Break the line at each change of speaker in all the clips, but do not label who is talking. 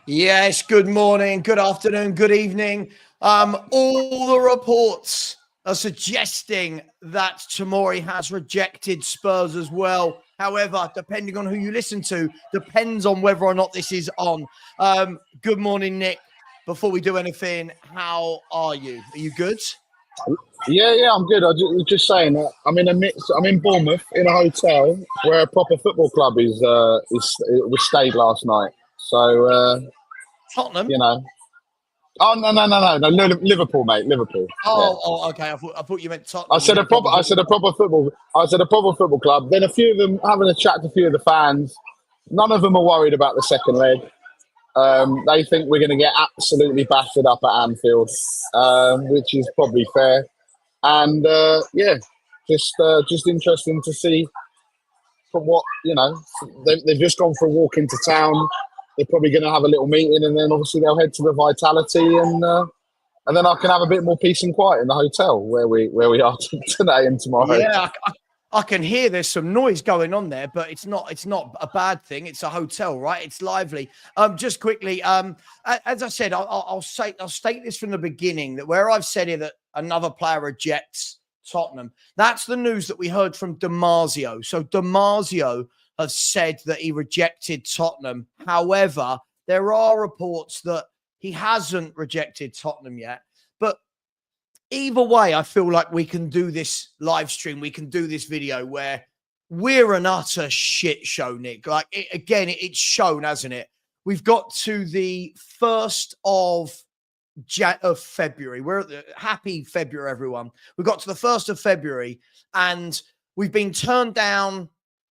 Yes, good morning, good afternoon, good evening. All the reports are suggesting that Tomori has rejected Spurs as well. However, depending on who you listen to, depends on whether or not this is on. Good morning, Nick. Before we do anything, how are you? Are you good?
Yeah, I'm good. Was just saying that I'm in Bournemouth in a hotel where a proper football club was stayed last night. So
Tottenham?
you know. Oh no, Liverpool, mate, Liverpool. Yeah.
Okay. I thought you meant
I
Tottenham. You
said
meant
a
a proper
proper. I
football
said a
club.
proper football. I said a proper football club. Then a few of them having a chat to a few of the fans. None of them are worried about the second leg. They think we're going to get absolutely battered up at Anfield, which is probably fair. And yeah, just interesting to see from what they've just gone for a walk into town. They're probably going to have a little meeting, and then obviously they'll head to the Vitality, and then I can have a bit more peace and quiet in the hotel where we are today and tomorrow.
Yeah, I can hear there's some noise going on there, but it's not a bad thing. It's a hotel, right? It's lively. Just quickly, as I said, I'll state this from the beginning that where I've said here that another player rejects Tottenham, that's the news that we heard from Damasio. So Damasio has said that he rejected Tottenham. However, there are reports that he hasn't rejected Tottenham yet. But either way, I feel like we can do this live stream. We can do this video where we're an utter shit show, Nick. Like, it's shown, hasn't it? We've got to the 1st of February. We're at the happy February, everyone. We got to the 1st of February, and we've been turned down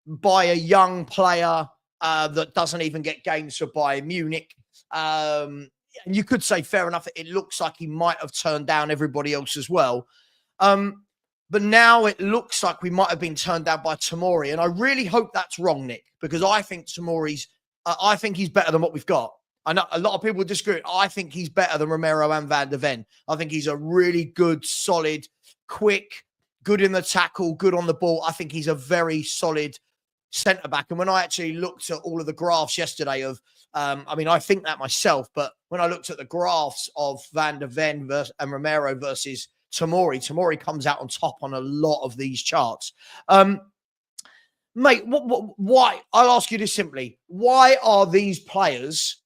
by a young player that doesn't even get games for Bayern Munich. And you could say, fair enough, it looks like he might have turned down everybody else as well. But now it looks like we might have been turned down by Tomori. And I really hope that's wrong, Nick, because I think I think he's better than what we've got. I know a lot of people disagree. I think he's better than Romero and Van de Ven. I think he's a really good, solid, quick, good in the tackle, good on the ball. I think he's a very solid centre back. And when I actually looked at all of the graphs yesterday of, I think that myself, but when I looked at the graphs of Van de Ven and Romero versus Tomori comes out on top on a lot of these charts. Mate, why? I'll ask you this simply. Why are these players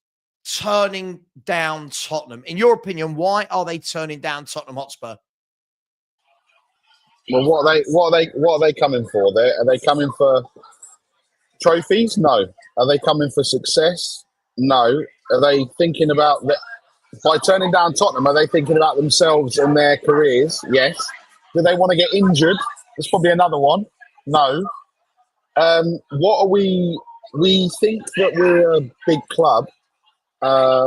turning down Tottenham? In your opinion, why are they turning down Tottenham Hotspur?
Well, what are they coming for? Are they coming for trophies? No. Are they coming for success? No. Are they thinking about that by turning down Tottenham? Are they thinking about themselves and their careers? Yes. Do they want to get injured? There's probably another one. No. What are we? We think that we're a big club.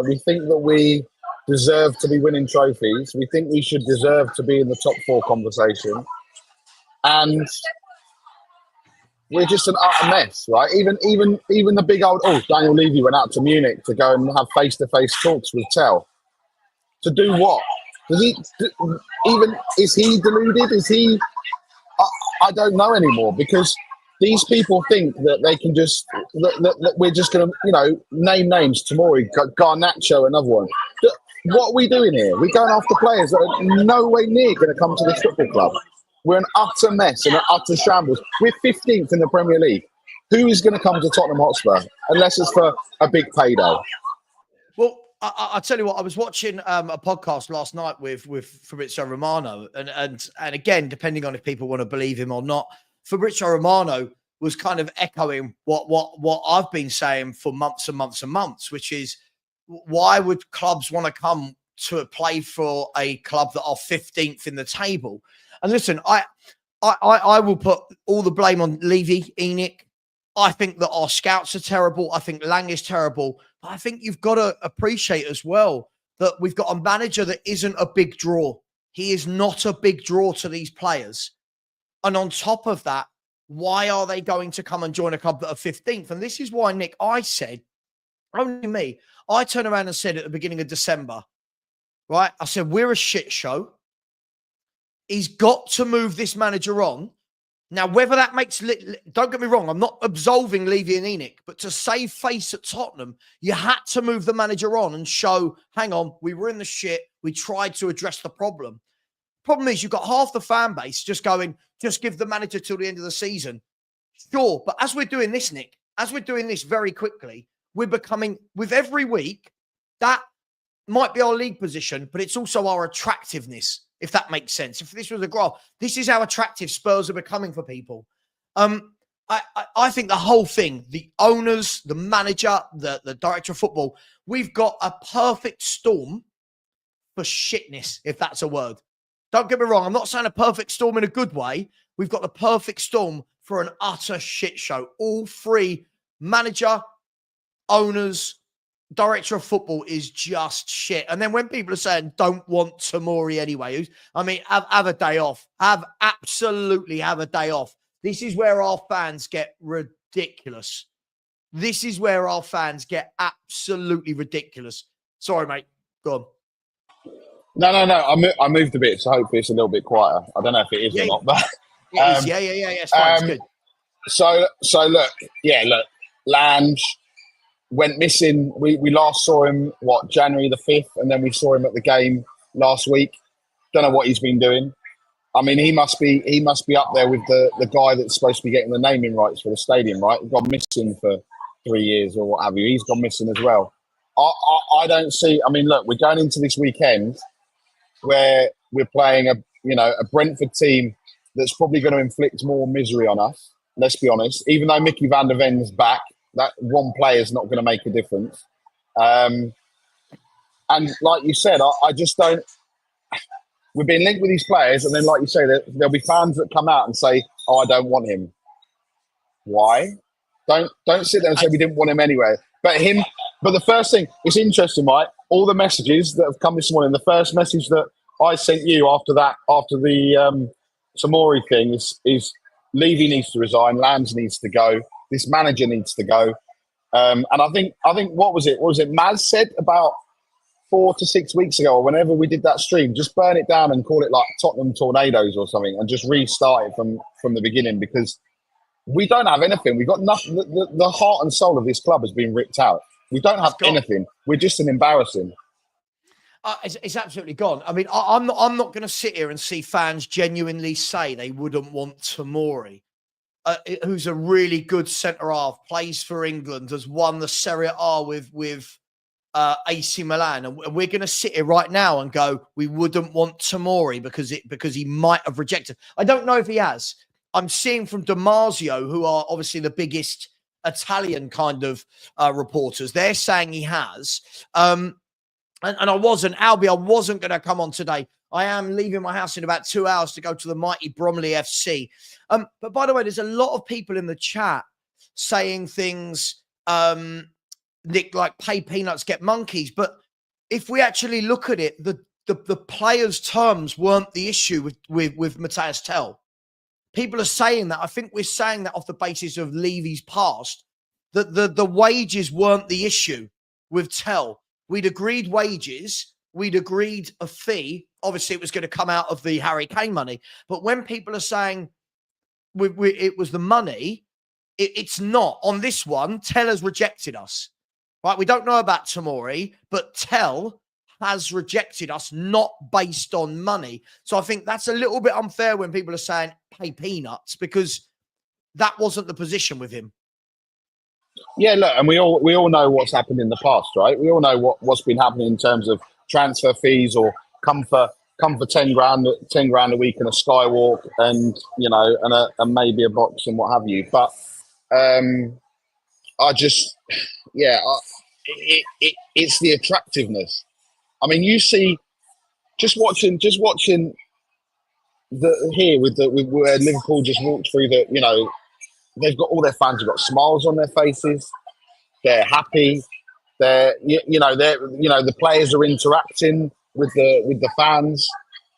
We think that we deserve to be winning trophies. We think we should deserve to be in the top four conversation. And we're just an utter mess, right? Even the big old Daniel Levy went out to Munich to go and have face-to-face talks with Tell. To do what? Does he is he deluded? Is he? I don't know anymore, because these people think that they can just that we're just going to name names. Tomori, Garnacho, another one. What are we doing here? We're going after players that are no way near going to come to this football club. We're an utter mess and an utter shambles. We're 15th in the Premier League. Who is going to come to Tottenham Hotspur unless it's for a big payday?
Well, I'll tell you what, I was watching a podcast last night with Fabrizio Romano. And again, depending on if people want to believe him or not, Fabrizio Romano was kind of echoing what I've been saying for months and months and months, which is, why would clubs want to come to play for a club that are 15th in the table? And listen, I will put all the blame on Levy, Enoch. I think that our scouts are terrible. I think Lang is terrible. But I think you've got to appreciate as well that we've got a manager that isn't a big draw. He is not a big draw to these players. And on top of that, why are they going to come and join a club that are 15th? And this is why, Nick, I said, only me, I turned around and said at the beginning of December, right? I said, we're a shit show. He's got to move this manager on, Now, whether that makes, don't get me wrong, I'm not absolving Levy and Enoch, but to save face at Tottenham, you had to move the manager on and show, hang on, we were in the shit. We tried to address the problem. Problem is, you've got half the fan base just going, just give the manager till the end of the season. Sure, but as we're doing this, Nick, as we're doing this very quickly, we're becoming, with every week, that might be our league position, but it's also our attractiveness, if that makes sense. If this was a graph, this is how attractive Spurs are becoming for people. I think the whole thing, the owners, the manager, the director of football, we've got a perfect storm for shitness, if that's a word. Don't get me wrong, I'm not saying a perfect storm in a good way. We've got the perfect storm for an utter shit show. All three, manager, owners, director of football, is just shit. And then when people are saying don't want Tomori anyway, I mean, have a day off. Absolutely have a day off. This is where our fans get ridiculous. This is where our fans get absolutely ridiculous. Sorry, mate. Go on.
No. I moved a bit, so hopefully it's a little bit quieter. I don't know if it is or not, but
it is. Yeah. It's fine. It's good.
So look, Lange went missing. We last saw him January the 5th, and then we saw him at the game last week. Don't know what he's been doing. I mean, he must be up there with the guy that's supposed to be getting the naming rights for the stadium, right? He gone missing for 3 years or what have you. He's gone missing as well. I don't see. I mean, look, we're going into this weekend where we're playing a Brentford team that's probably going to inflict more misery on us. Let's be honest. Even though Mickey van der Ven's back, that one player is not going to make a difference. And like you said, I just don't. We've been linked with these players, and then, like you say, there'll be fans that come out and say, "Oh, I don't want him." Why? Don't sit there and say we didn't want him anyway. But the first thing, it's interesting, right? All the messages that have come this morning. The first message that I sent you after the Tomori thing is Levy needs to resign, Lange needs to go, this manager needs to go, and I think what was it? Maz said about 4 to 6 weeks ago, or whenever we did that stream, just burn it down and call it like Tottenham Tornadoes or something, and just restart it from the beginning, because we don't have anything. We've got nothing. The heart and soul of this club has been ripped out. We don't have anything. We're just an embarrassing.
It's absolutely gone. I mean, I'm not going to sit here and see fans genuinely say they wouldn't want Tomori, who's a really good centre half, plays for England, has won the Serie A with AC Milan, and we're going to sit here right now and go, we wouldn't want Tomori because he might have rejected. I don't know if he has. I'm seeing from Damasio, who are obviously the biggest Italian kind of reporters, they're saying he has. And I wasn't going to come on today. I am leaving my house in about 2 hours to go to the mighty Bromley FC. But by the way, there's a lot of people in the chat saying things, Nick, like pay peanuts, get monkeys. But if we actually look at it, the players' terms weren't the issue with Matthias Tell. People are saying that. I think we're saying that off the basis of Levy's past, that the wages weren't the issue with Tell. We'd agreed wages. We'd agreed a fee. Obviously, it was going to come out of the Harry Kane money. But when people are saying it was the money, it's not. On this one, Tell has rejected us. Right? We don't know about Tomori, but Tell has rejected us, not based on money. So I think that's a little bit unfair when people are saying pay peanuts, because that wasn't the position with him.
Yeah, look, and we all know what's happened in the past, right? We all know what's been happening in terms of transfer fees, or come for 10 grand a week and a skywalk, and and maybe a box and what have you. But it's the attractiveness. I mean, you see, just watching where Liverpool just walked through they've got all their fans have got smiles on their faces. They're happy. The players are interacting with the fans.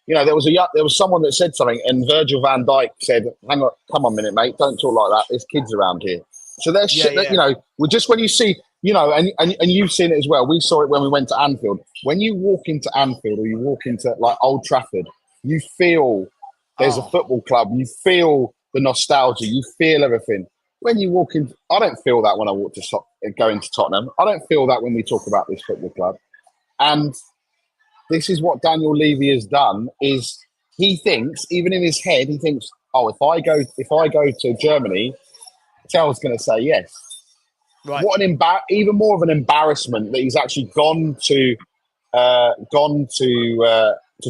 There was someone that said something, and Virgil van Dijk said, "Hang on, come on a minute, mate. Don't talk like that. There's kids around here." So there's shit that, just when you see, and you've seen it as well. We saw it when we went to Anfield. When you walk into Anfield, or you walk into like Old Trafford, you feel there's a football club. You feel the nostalgia. You feel everything. When you walk in, I don't feel that when I go into Tottenham. I don't feel that when we talk about this football club. And this is what Daniel Levy has done. Is he thinks, even in his head, he thinks, oh, if I go to Germany, Tell's going to say yes.
Right.
What an even more of an embarrassment that he's actually gone to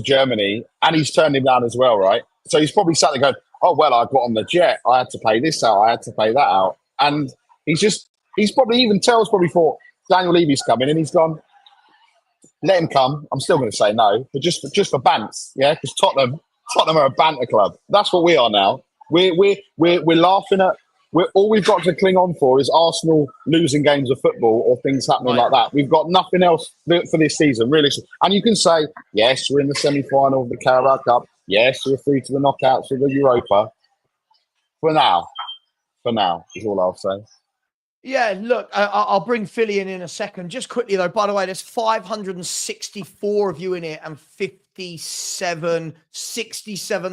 Germany, and he's turned him down as well, right? So he's probably sat there going, oh, well, I got on the jet. I had to pay this out. I had to pay that out. And Tell's probably thought Daniel Levy's coming, and he's gone, let him come. I'm still going to say no, but just for bants, yeah? Because Tottenham are a banter club. That's what we are now. We're laughing at. All we've got to cling on for is Arsenal losing games of football or things happening like that. We've got nothing else for this season, really. And you can say, yes, we're in the semi-final of the Carabao Cup. Yes, we're through to the knockouts of the Europa. For now, is all I'll say.
Yeah, look, I'll bring Philly in a second. Just quickly, though, by the way, there's 564 of you in here and 67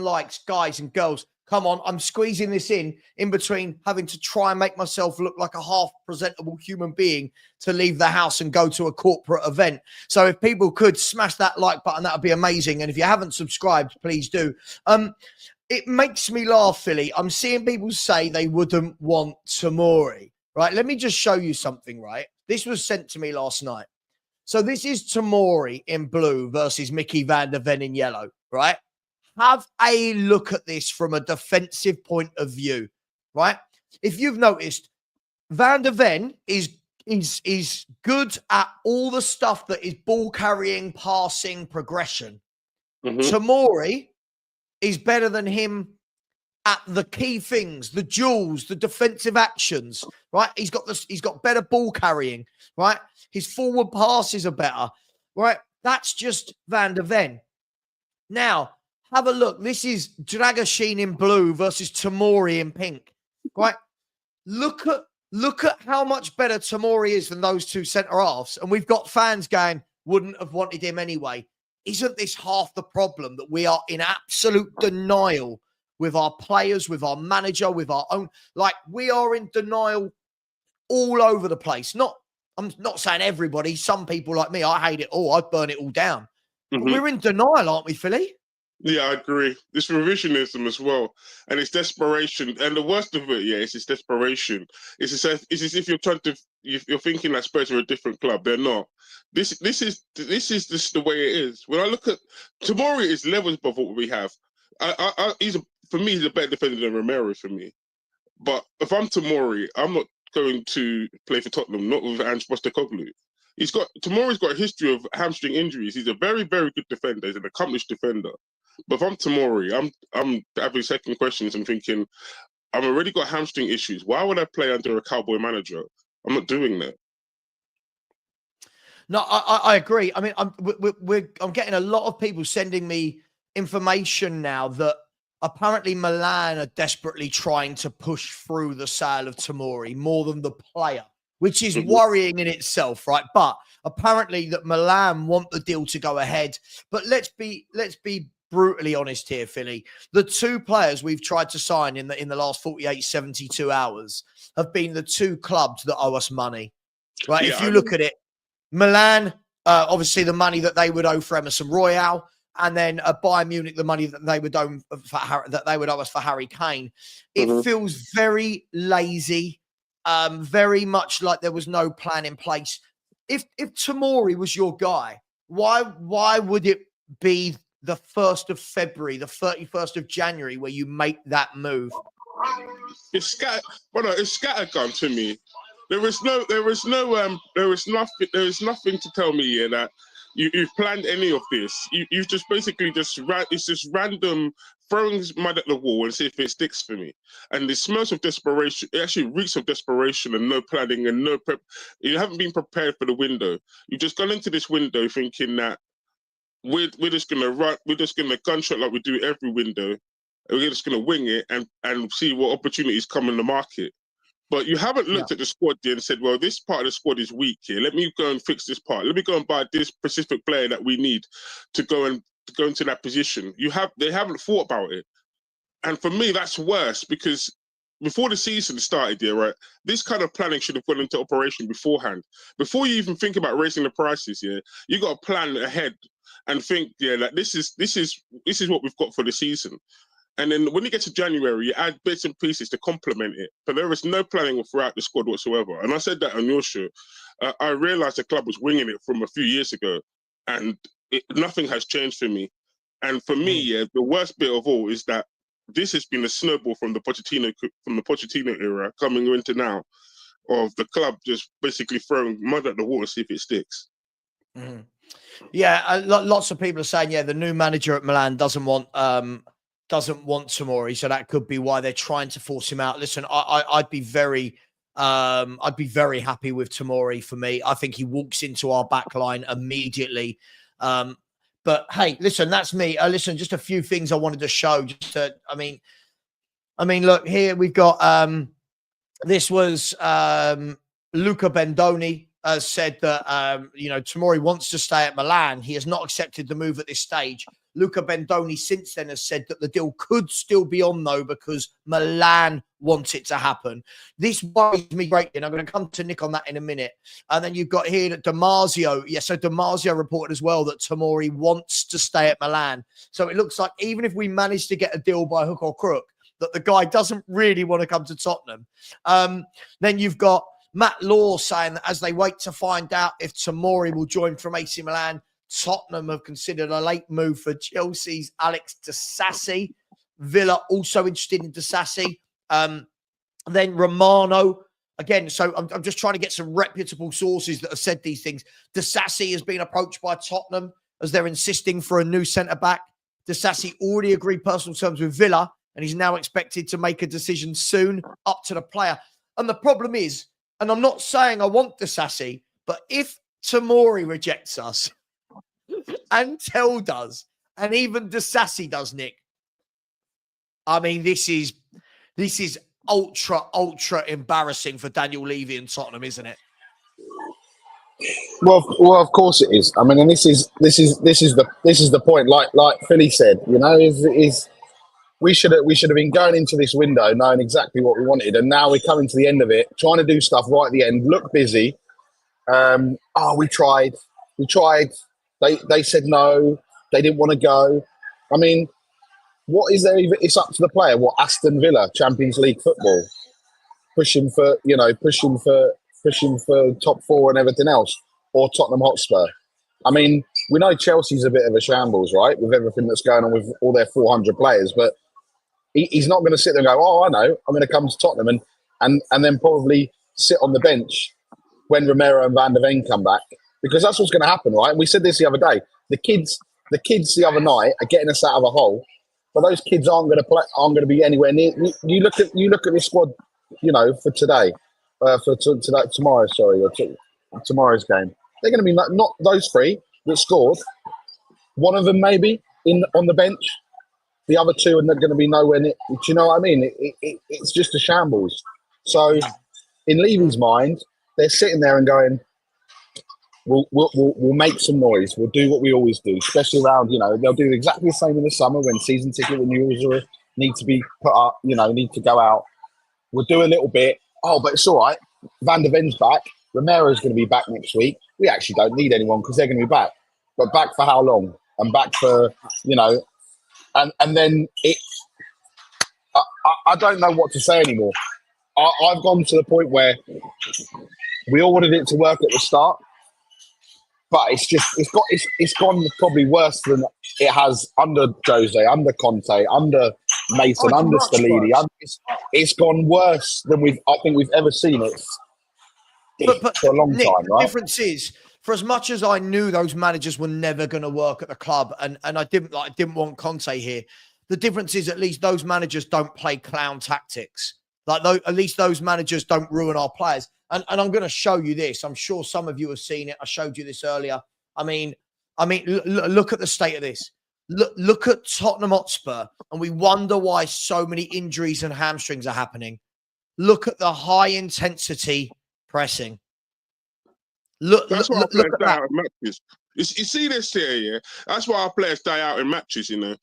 likes, guys and girls. Come on, I'm squeezing this in between having to try and make myself look like a half presentable human being to leave the house and go to a corporate event. So if people could smash that like button, that would be amazing. And if you haven't subscribed, please do. It makes me laugh, Philly. I'm seeing people say they wouldn't want Tomori, right? Let me just show you something, right? This was sent to me last night. So this is Tomori in blue versus Mickey van der Ven in yellow, right? Have a look at this from a defensive point of view, right? If you've noticed, Van der Ven is good at all the stuff that is ball carrying, passing, progression. Tomori is better than him at the key things, the duels, the defensive actions, right? He's got better ball carrying, right? His forward passes are better, right? That's just Van der Ven. Now, have a look. This is Dragoshin in blue versus Tomori in pink. Right? Look at how much better Tomori is than those two centre halves. And we've got fans going, wouldn't have wanted him anyway. Isn't this half the problem, that we are in absolute denial with our players, with our manager, with our own? Like, we are in denial all over the place. I'm not saying everybody. Some people like me, I hate it all. I'd burn it all down. But we're in denial, aren't we, Philly?
Yeah, I agree. This revisionism as well, and it's desperation. And the worst of it, it's this desperation. It's as if you're thinking that Spurs are a different club. They're not. This is just the way it is. When I look at Tomori, is levels above what we have. For me, he's a better defender than Romero for me. But if I'm Tomori, I'm not going to play for Tottenham, not with Ange Postecoglou. Tomori's got a history of hamstring injuries. He's a very, very good defender. He's an accomplished defender. But if I'm Tomori, I'm having second questions and thinking, I've already got hamstring issues. Why would I play under a cowboy manager? I'm not doing that.
No, I agree. I mean, I'm getting a lot of people sending me information now that apparently Milan are desperately trying to push through the sale of Tomori more than the player, which is worrying in itself, right? But apparently that Milan want the deal to go ahead. But let's be brutally honest here, Philly. The two players we've tried to sign in the last 48, 72 hours have been the two clubs that owe us money, right? Yeah, if you look at it, Milan, obviously the money that they would owe for Emerson Royale, and then Bayern Munich, the money that they would owe us for Harry Kane. It feels very lazy, very much like there was no plan in place. If Tomori was your guy, why would it be the 1st of February, the 31st of January, where you make that move?
It's scattergun to me. There is nothing to tell me here that you've planned any of this. You've just basically it's just random throwing mud at the wall and see if it sticks for me. And it smells of desperation. It actually reeks of desperation and no planning and no prep. You haven't been prepared for the window. You've just gone into this window thinking that we're just gonna gunshot like we do every window. And we're just gonna wing it and see what opportunities come in the market. But you haven't looked at the squad here and said, well, this part of the squad is weak here. Let me go and fix this part. Let me go and buy this specific player that we need to go into that position. They haven't thought about it. And for me, that's worse because before the season started, yeah, right, this kind of planning should have gone into operation beforehand. Before you even think about raising the prices, yeah, you got to plan ahead and think, yeah, like this is what we've got for the season. And then when you get to January, you add bits and pieces to complement it. But there is no planning throughout the squad whatsoever. And I said that on your show. I realized the club was winging it from a few years ago, and nothing has changed for me. And for me, yeah, the worst bit of all is that this has been a snowball from the Pochettino era coming into now, of the club just basically throwing mud at the wall to see if it sticks.
Mm-hmm. Yeah, lots of people are saying, yeah, the new manager at Milan doesn't want Tomori, so that could be why they're trying to force him out. Listen, I'd be very happy with Tomori. For me, I think he walks into our back line immediately. But hey, listen, that's me. Listen, just a few things I wanted to show. I mean, look here. We've got this was Luca Bendoni has said that Tomori wants to stay at Milan. He has not accepted the move at this stage. Luca Bendoni since then has said that the deal could still be on though because Milan wants it to happen. This worries me greatly, and I'm going to come to Nick on that in a minute. And then you've got here that Damasio. Yeah, so Damasio reported as well that Tomori wants to stay at Milan. So it looks like even if we manage to get a deal by hook or crook, that the guy doesn't really want to come to Tottenham. Then you've got Matt Law saying that as they wait to find out if Tomori will join from AC Milan, Tottenham have considered a late move for Chelsea's Alex Disasi. Villa also interested in Disasi. Then Romano, again, so I'm just trying to get some reputable sources that have said these things. Disasi has been approached by Tottenham as they're insisting for a new centre-back. Disasi already agreed personal terms with Villa, and he's now expected to make a decision soon, up to the player. And the problem is, and I'm not saying I want Disasi, but if Tomori rejects us, and Tell does, and even Disasi does, Nick, I mean, this is ultra embarrassing for Daniel Levy and Tottenham, isn't it?
Well, of course it is. I mean, and this is the point. Like Philly said, is we should have been going into this window knowing exactly what we wanted, and now we're coming to the end of it, trying to do stuff right at the end, look busy. We tried. They said no. They didn't want to go. I mean, what is there? It's up to the player. What, Aston Villa, Champions League football, pushing for top four and everything else, or Tottenham Hotspur. I mean, we know Chelsea's a bit of a shambles, right, with everything that's going on with all their 400 players, but he's not going to sit there and go, oh, I know, I'm going to come to Tottenham and then probably sit on the bench when Romero and Van der Ven come back, because that's what's going to happen, right? And we said this the other day. The kids the other night are getting us out of a hole, but those kids aren't going to be anywhere near. You look at this squad, for today, tomorrow's game. They're going to be not those three that scored. One of them maybe on the bench. The other two are not going to be nowhere near. Do you know what I mean? It's just a shambles. So, in Levy's mind, they're sitting there and going, We'll make some noise. We'll do what we always do, especially around, they'll do exactly the same in the summer when season ticket renewals need to be put up, need to go out. We'll do a little bit. Oh, but it's all right. Van der Ven's back. Romero's going to be back next week. We actually don't need anyone because they're going to be back. But back for how long? And back for, and then I don't know what to say anymore. I've gone to the point where we all wanted it to work at the start. But it's gone probably worse than it has under Jose, under Conte, under Mason, under Stellini. It's gone worse than I think we've ever seen it for a long
Nick,
time, right?
The difference is, for as much as I knew those managers were never going to work at the club, and I didn't want Conte here, the difference is at least those managers don't play clown tactics. At least those managers don't ruin our players. And I'm going to show you this. I'm sure some of you have seen it. I showed you this earlier. I mean, look at the state of this. Look at Tottenham Hotspur, and we wonder why so many injuries and hamstrings are happening. Look at the high intensity pressing. Look at that.
Matches. You see this here, yeah? That's why our players die out in matches, you know.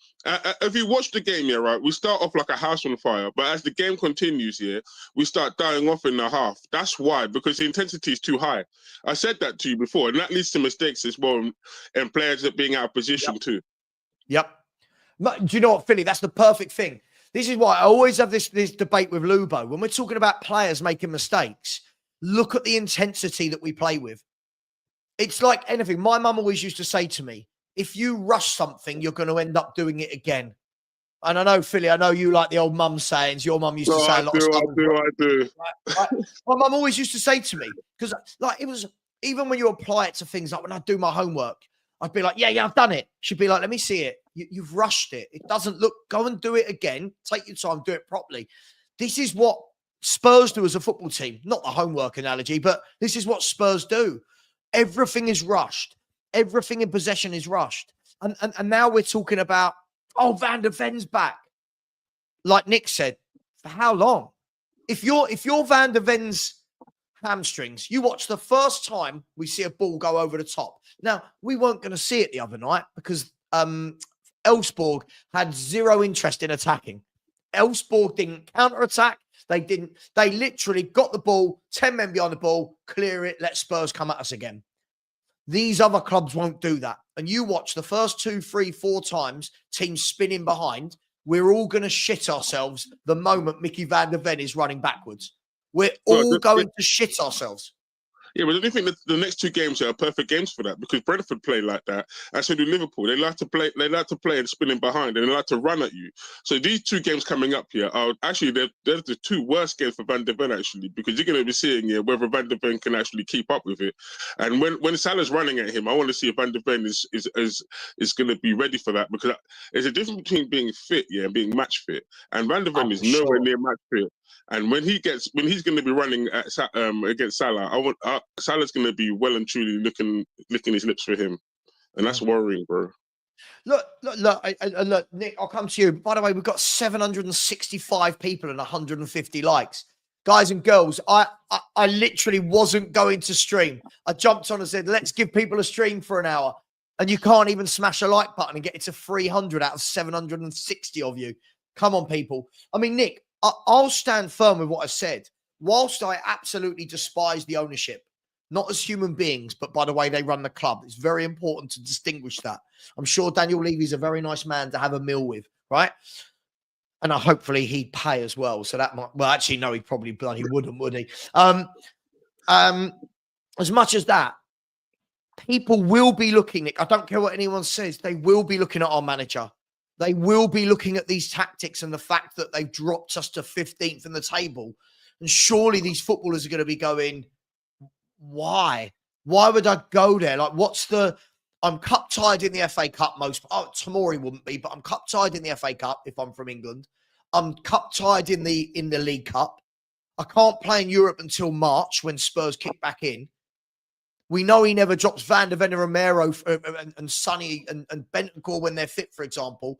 If you watch the game, yeah, right, we start off like a house on fire, but as the game continues, yeah, we start dying off in the half. That's why, because the intensity is too high. I said that to you before, and that leads to mistakes as well, and players that being out of position too.
Yep. Do you know what, Philly? That's the perfect thing. This is why I always have this debate with Lubo. When we're talking about players making mistakes, look at the intensity that we play with. It's like anything. My mum always used to say to me, if you rush something, you're going to end up doing it again. And I know, Philly, I know you like the old mum sayings. Your mum used to say a lot of stuff.
I do.
Right? My mum always used to say to me, because like it was, even when you apply it to things like when I do my homework, I'd be like, yeah, I've done it. She'd be like, let me see it. You've rushed it. It doesn't look, go and do it again. Take your time, do it properly. This is what Spurs do as a football team. Not the homework analogy, but this is what Spurs do. Everything is rushed. Everything in possession is rushed. And now we're talking about, oh, Van der Ven's back. Like Nick said, for how long? If you're Van der Ven's hamstrings, you watch the first time we see a ball go over the top. Now, we weren't going to see it the other night because Elfsborg had zero interest in attacking. Elfsborg didn't counter-attack. They literally got the ball, 10 men behind the ball, clear it, let Spurs come at us again. These other clubs won't do that. And you watch the first 2, 3, 4 times, teams spinning behind, we're all going to shit ourselves the moment Mickey Van der Ven is running backwards. We're all going to shit ourselves.
Yeah, but I don't think that the next 2 games are perfect games for that because Brentford play like that. And so do Liverpool. They like to play and spinning behind, and they like to run at you. So these 2 games coming up here are actually they're the 2 worst games for Van der Ven actually, because you're going to be seeing whether Van der Ven can actually keep up with it. And when Salah's running at him, I want to see if Van der Ven is going to be ready for that, because there's a difference between being fit, and being match fit. And Van der Ven is nowhere near match fit. And when he's going to be running against Salah, Salah's going to be well and truly licking his lips for him, and that's worrying, bro.
Look, Nick, I'll come to you. By the way, we've got 765 people and 150 likes. Guys and girls, I literally wasn't going to stream. I jumped on and said, let's give people a stream for an hour. And you can't even smash a like button and get it to 300 out of 760 of you. Come on, people. I mean, Nick, I'll stand firm with what I said. Whilst I absolutely despise the ownership, not as human beings, but by the way they run the club, it's very important to distinguish that. I'm sure Daniel Levy's a very nice man to have a meal with, right? And hopefully he'd pay as well. So that might, well, actually, no, he probably bloody wouldn't, would he? As much as that, people will be looking, Nick, I don't care what anyone says, they will be looking at our manager. They will be looking at these tactics and the fact that they've dropped us to 15th in the table. And surely these footballers are going to be going, why? Why would I go there? Like, I'm cup tied in the FA Cup Tomori wouldn't be, but I'm cup tied in the FA Cup if I'm from England. I'm cup tied in the League Cup. I can't play in Europe until March when Spurs kick back in. We know he never drops Van der Ven, Romero and Sonny and Bentancur when they're fit, for example.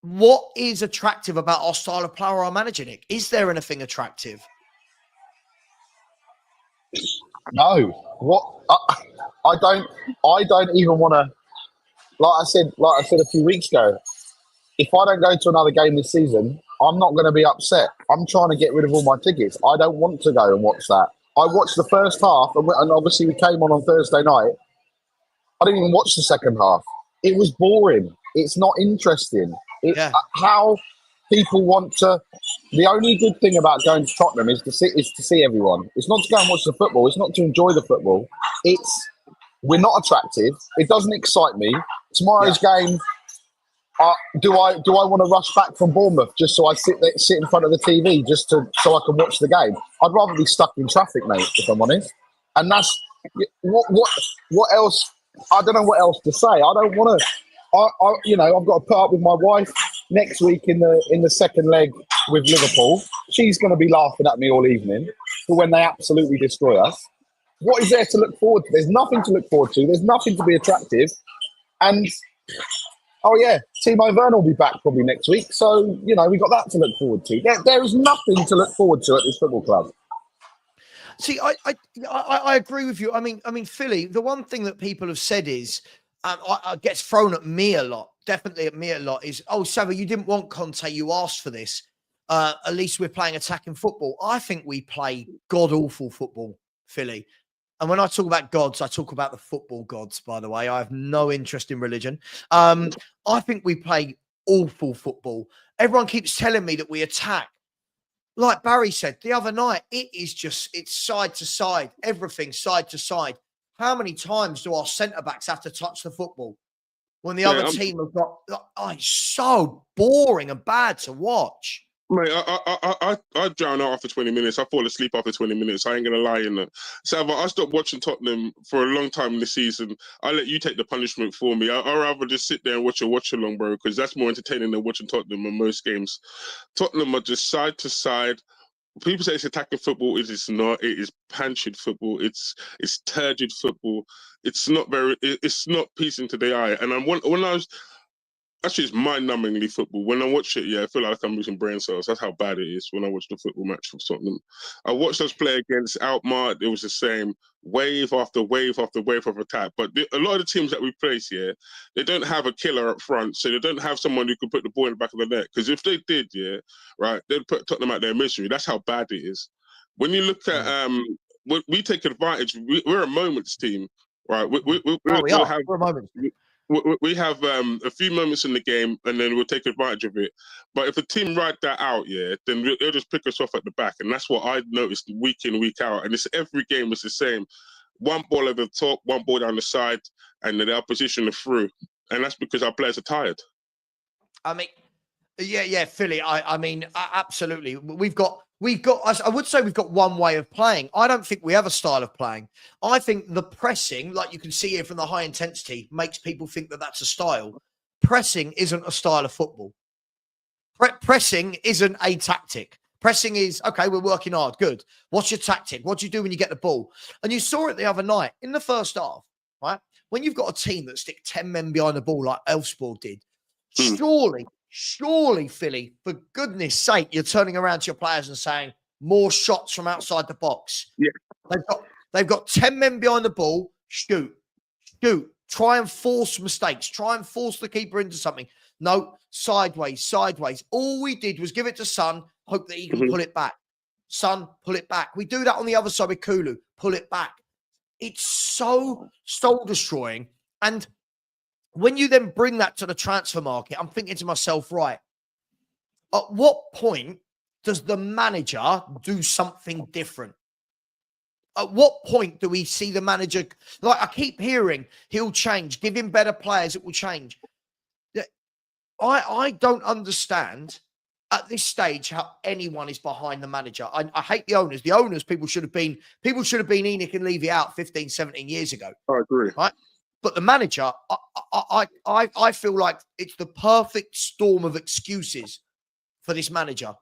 What is attractive about our style of player or our manager, Nick? Is there anything attractive?
No. What? I don't even want to. Like I said a few weeks ago, if I don't go to another game this season, I'm not going to be upset. I'm trying to get rid of all my tickets. I don't want to go and watch that. I watched the first half, and obviously we came on Thursday night. I didn't even watch the second half. It was boring. It's not interesting. How people want to. The only good thing about going to Tottenham is to see everyone. It's not to go and watch the football. It's not to enjoy the football. We're not attractive. It doesn't excite me. Tomorrow's game. Do I want to rush back from Bournemouth just so I sit in front of the TV so I can watch the game? I'd rather be stuck in traffic, mate, if I'm honest. And that's what else? I don't know what else to say. I don't want to. I've got to put up with my wife next week in the second leg with Liverpool. She's going to be laughing at me all evening for when they absolutely destroy us. What is there to look forward to? There's nothing to look forward to. There's nothing to be attractive. And oh yeah, Timo Werner will be back probably next week. So, we got that to look forward to. There is nothing to look forward to at this football club.
See, I agree with you. I mean, Philly. The one thing that people have said is, gets thrown at me a lot. Definitely at me a lot is, oh, Sava, you didn't want Conte. You asked for this. At least we're playing attacking football. I think we play god awful football, Philly. And when I talk about gods, I talk about the football gods, by the way. I have no interest in religion. I think we play awful football. Everyone keeps telling me that we attack. Like Barry said the other night, it's side to side, everything side to side. How many times do our centre-backs have to touch the football when the other team have got... Oh, it's so boring and bad to watch.
Mate, I drown out after 20 minutes. I fall asleep after 20 minutes. I ain't going to lie in that. So I stopped watching Tottenham for a long time this season. I let you take the punishment for me. I'd rather just sit there and watch a watch-along, bro, because that's more entertaining than watching Tottenham in most games. Tottenham are just side to side. People say it's attacking football. It is not. It is panchid football. It's turgid football. It's not pleasing to the eye. And when I was... Actually, it's mind-numbingly football. When I watch it, I feel like I'm losing brain cells. That's how bad it is when I watch the football match for Tottenham. I watched us play against Alkmaar. It was the same wave after wave after wave of attack. But a lot of the teams that we face here, they don't have a killer up front, so they don't have someone who can put the ball in the back of the net. Because if they did, right, they'd put Tottenham out their misery. That's how bad it is. When you look at we take advantage. We're a moments team, right? We're a moments team. We have a few moments in the game and then we'll take advantage of it. But if a team ride that out, then they'll just pick us off at the back. And that's what I noticed week in, week out. And it's every game was the same. One ball over the top, one ball down the side, and then the opposition are through. And that's because our players are tired.
I mean, Philly. I mean, absolutely. We've got. I would say we've got one way of playing. I don't think we have a style of playing. I think the pressing, like you can see here from the high intensity, makes people think that that's a style. Pressing isn't a style of football. Pressing isn't a tactic. Pressing is, okay, we're working hard. Good. What's your tactic? What do you do when you get the ball? And you saw it the other night in the first half, right? When you've got a team that stick 10 men behind the ball like Elfsborg did, Surely, Philly, for goodness sake, you're turning around to your players and saying more shots from outside the box.
Yeah.
They've got 10 men behind the ball. Shoot. Try and force mistakes. Try and force the keeper into something. No, sideways. All we did was give it to Son, hope that he can pull it back. Son, pull it back. We do that on the other side with Kulu. Pull it back. It's so soul destroying. And when you then bring that to the transfer market, I'm thinking to myself, right, at what point does the manager do something different? At what point do we see the manager, like I keep hearing, he'll change, give him better players, it will change. I don't understand at this stage how anyone is behind the manager. I hate the owners. The owners, people should have been Enoch and Levy out 15, 17 years ago.
I agree.
Right? But the manager, I feel like it's the perfect storm of excuses for this manager,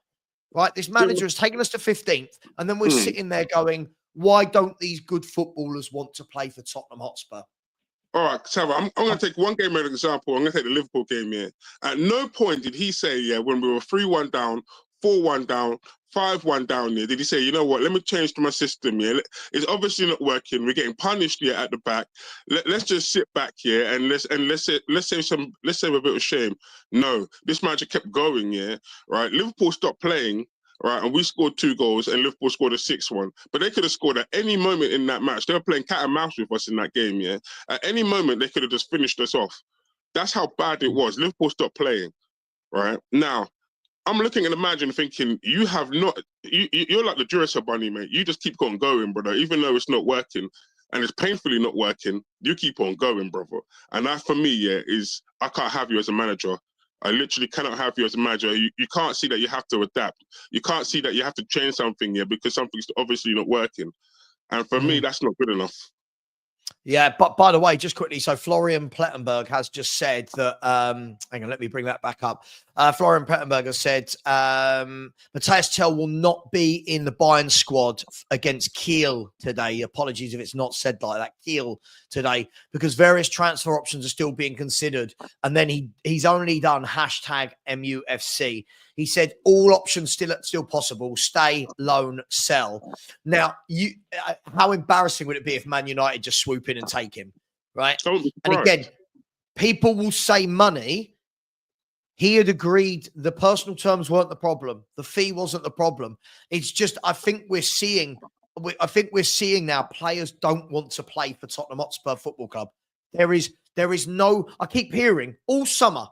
right? This manager has taken us to 15th, and then we're sitting there going, why don't these good footballers want to play for Tottenham Hotspur?
All right, Sarah, I'm going to take one game as an example. I'm going to take the Liverpool game here. At no point did he say, when we were 3-1 down, 4-1 down, 5-1 down here, did he say, you know what, let me change to my system here. It's obviously not working. We're getting punished here at the back. Let's just sit back here and let's save a bit of shame. No, this manager kept going, right? Liverpool stopped playing, right, and we scored 2 goals and Liverpool scored a 6-1. But they could have scored at any moment in that match. They were playing cat and mouse with us in that game, At any moment, they could have just finished us off. That's how bad it was. Liverpool stopped playing, right? Now, I'm looking at the manager and thinking, you're like the Duracell bunny, mate. You just keep on going, brother, even though it's not working and it's painfully not working, you keep on going, brother. And that for me, is I can't have you as a manager. I literally cannot have you as a manager. You can't see that you have to adapt. You can't see that you have to change something here because something's obviously not working. And for me, that's not good enough.
Yeah, but by the way, just quickly, so Florian Plettenberg has just said that, hang on, let me bring that back up. Florian Pettenberger said Matthias Tell will not be in the Bayern squad against Kiel today. Apologies if it's not said like that, Kiel today, because various transfer options are still being considered. And then he's only done #MUFC. He said all options still possible: stay, loan, sell. Now, how embarrassing would it be if Man United just swoop in and take him, right? And again, people will say money. He had agreed the personal terms weren't the problem. The fee wasn't the problem. It's just I think we're seeing now players don't want to play for Tottenham Hotspur Football Club. There is no. I keep hearing all summer.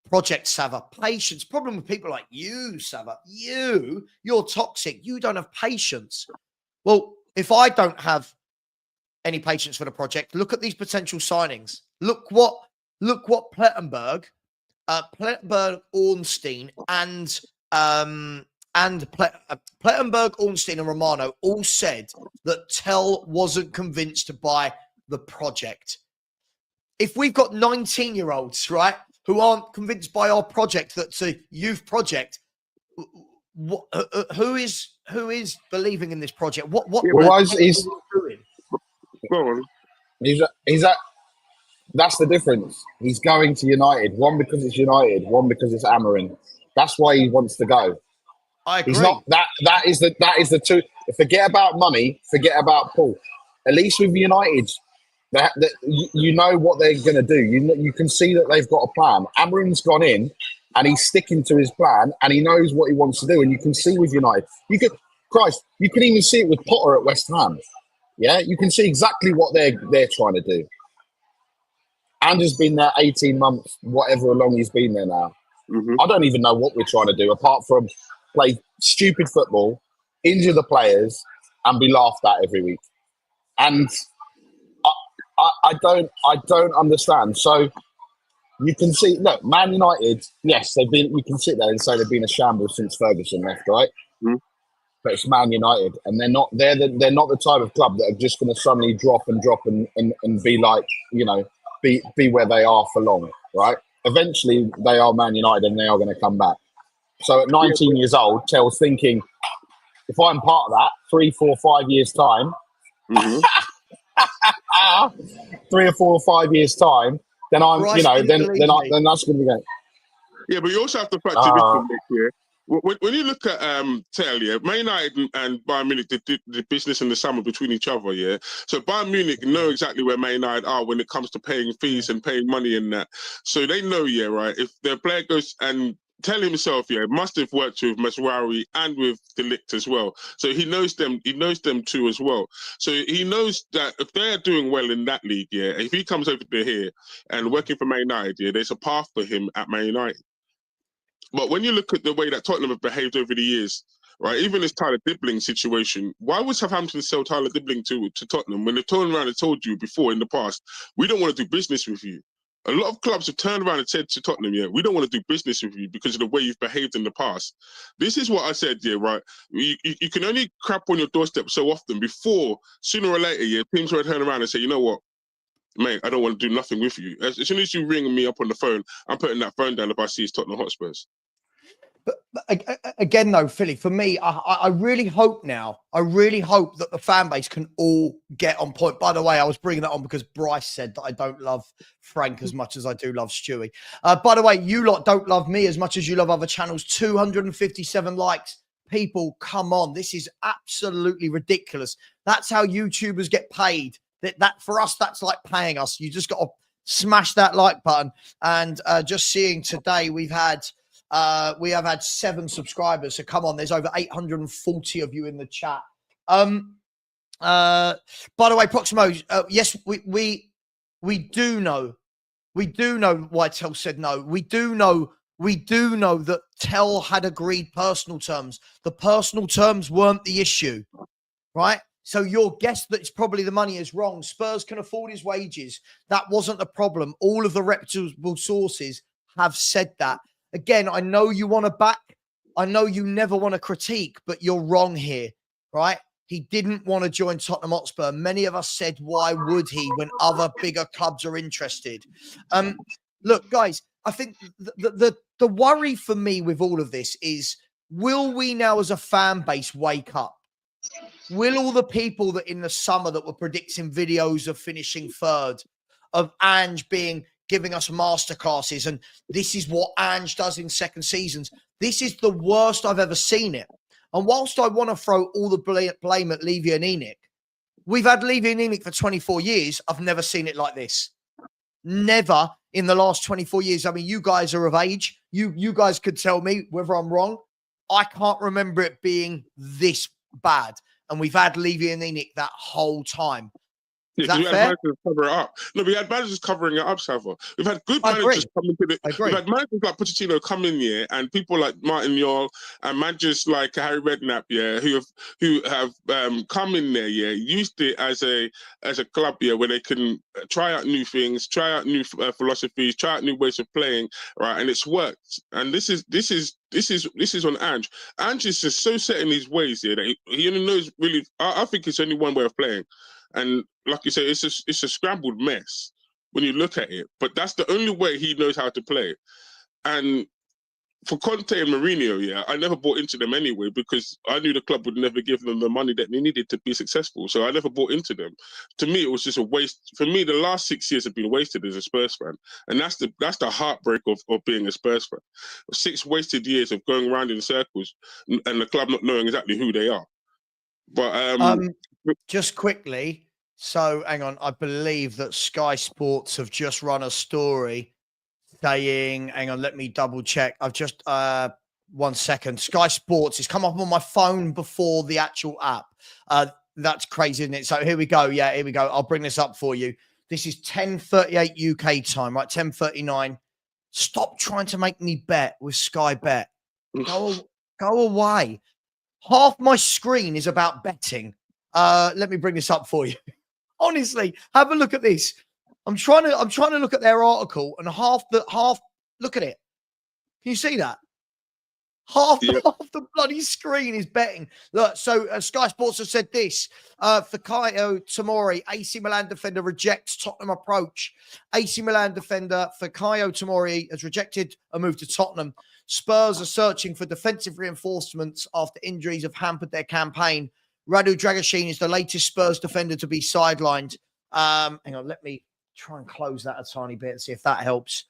Project Sava, patience. Problem with people like you, Sava. You're toxic. You don't have patience. Well, if I don't have any patience for the project, look at these potential signings. Look what Plettenberg, Ornstein, and Plettenberg, Ornstein, and Romano all said that Tell wasn't convinced by the project. If we've got 19-year-olds, right, who aren't convinced by our project, that's a youth project, who is believing in this project? What
he's
doing? Go on.
That's the difference. He's going to United. One because it's United. One because it's Amarin. That's why he wants to go.
I agree.
He's not that is the two. Forget about money. Forget about Paul. At least with United, you know what they're going to do. You can see that they've got a plan. Amarin's gone in and he's sticking to his plan and he knows what he wants to do. And you can see with United, you can even see it with Potter at West Ham. Yeah, you can see exactly what they're trying to do. Andrew's been there 18 months, whatever long he's been there now. I don't even know what we're trying to do apart from play stupid football, injure the players, and be laughed at every week. And I don't understand. So you can see, look, Man United, yes, you can sit there and say they've been a shambles since Ferguson left, right? But it's Man United, and they're not the type of club that are just going to suddenly drop and be like, be where they are for long, right? Eventually, they are Man United, and they are going to come back. So at 19 years old, Tell's thinking, if I'm part of that, 3, 4, 5 years time, 3 or 4 or 5 years time, then I'm, then that's going to be going.
Yeah, but you also have to factor this in next year. When you look at Tell, yeah, Man United and Bayern Munich did the business in the summer between each other, yeah. So Bayern Munich know exactly where Man United are when it comes to paying fees and paying money and that. So they know, yeah, right. If their player goes and Tell himself, yeah, must have worked with Masraoui and with De Ligt as well. So he knows them. He knows them too as well. So he knows that if they're doing well in that league, yeah, if he comes over to here and working for Man United, yeah, there's a path for him at Man United. But when you look at the way that Tottenham have behaved over the years, right, even this Tyler Dibbling situation, why would Southampton sell Tyler Dibbling to Tottenham when they've turned around and told you before in the past, we don't want to do business with you? A lot of clubs have turned around and said to Tottenham, yeah, we don't want to do business with you because of the way you've behaved in the past. This is what I said, yeah, right? You can only crap on your doorstep so often before, sooner or later, yeah, teams will turn around and say, you know what, mate, I don't want to do nothing with you. As soon as you ring me up on the phone, I'm putting that phone down if I see it's Tottenham Hotspurs.
But again, though, Philly, for me, I really hope that the fan base can all get on point. By the way, I was bringing that on because Bryce said that I don't love Frank as much as I do love Stewie. By the way, you lot don't love me as much as you love other channels. 257 likes. People, come on. This is absolutely ridiculous. That's how YouTubers get paid. That for us, that's like paying us. You just got to smash that like button. And just seeing today, we have had 7 subscribers. So come on, there's over 840 of you in the chat. By the way, Proximo, yes, we do know why Tell said no. We do know that Tell had agreed personal terms. The personal terms weren't the issue, right? So your guess that it's probably the money is wrong. Spurs can afford his wages. That wasn't the problem. All of the reputable sources have said that. Again, I know you want to back. I know you never want to critique, but you're wrong here, right? He didn't want to join Tottenham Hotspur. Many of us said, why would he when other bigger clubs are interested? Look, guys, I think the the worry for me with all of this is, will we now as a fan base wake up? Will all the people that in the summer that were predicting videos of finishing third, of Ange giving us masterclasses, and this is what Ange does in second seasons, this is the worst I've ever seen it. And whilst I want to throw all the blame at Levy and Enoch, we've had Levy and Enoch for 24 years. I've never seen it like this. Never in the last 24 years. I mean, you guys are of age. You guys could tell me whether I'm wrong. I can't remember it being this bad. And we've had Levy and Enoch that whole time. Is that fair?
Managers cover it up. No, we had managers covering it up, Sava. We've had good managers come into it. We've had managers like Pochettino come in here, and people like Martin Yall and managers like Harry Redknapp, who have come in there, used it as a club, where they can try out new things, try out new philosophies, try out new ways of playing, right? And it's worked. And this is on Ange. Ange is just so set in his ways here that he only knows really. I think it's only one way of playing. And like you say, it's a scrambled mess when you look at it. But that's the only way he knows how to play. And for Conte and Mourinho, I never bought into them anyway, because I knew the club would never give them the money that they needed to be successful. So I never bought into them. To me, it was just a waste. For me, the last 6 years have been wasted as a Spurs fan. And that's the heartbreak of being a Spurs fan. 6 wasted years of going around in circles and the club not knowing exactly who they are. But
just quickly, so hang on, I believe that Sky Sports have just run a story saying, hang on, let me double check. I've just 1 second. Sky Sports has come up on my phone before the actual app. That's crazy, isn't it? So here we go. Yeah, here we go. I'll bring this up for you. This is 10:38 UK time, right? 10:39. Stop trying to make me bet with Sky Bet. Go away. Half my screen is about betting. Let me bring this up for you. Honestly, have a look at this. I'm trying to look at their article, and half look at it. Can you see that? Half the bloody screen is betting. Look, so Sky Sports have said this. Fikayo Tomori, AC Milan defender, rejects Tottenham approach. AC Milan defender Fikayo Tomori has rejected a move to Tottenham. Spurs are searching for defensive reinforcements after injuries have hampered their campaign. Radu Dragusin is the latest Spurs defender to be sidelined. Hang on, let me try and close that a tiny bit and see if that helps.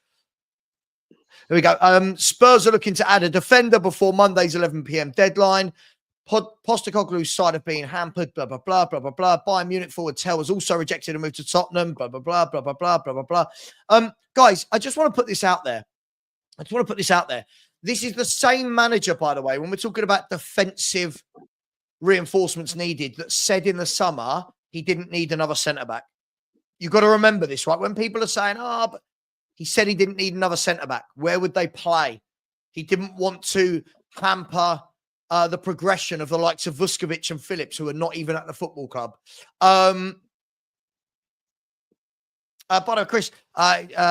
There we go. Spurs are looking to add a defender before Monday's 11 p.m. deadline. Postecoglou's side have been hampered, blah, blah, blah, blah, blah, blah. Bayern Munich forward Tell has also rejected a move to Tottenham, blah, blah, blah, blah, blah, blah, blah, blah, blah. Guys, I just want to put this out there. This is the same manager, by the way, when we're talking about defensive reinforcements needed, that said in the summer he didn't need another centre-back. You've got to remember this, right? When people are saying, but he said he didn't need another centre-back, where would they play? He didn't want to hamper the progression of the likes of Vuskovic and Phillips, who are not even at the football club. By the way, Chris,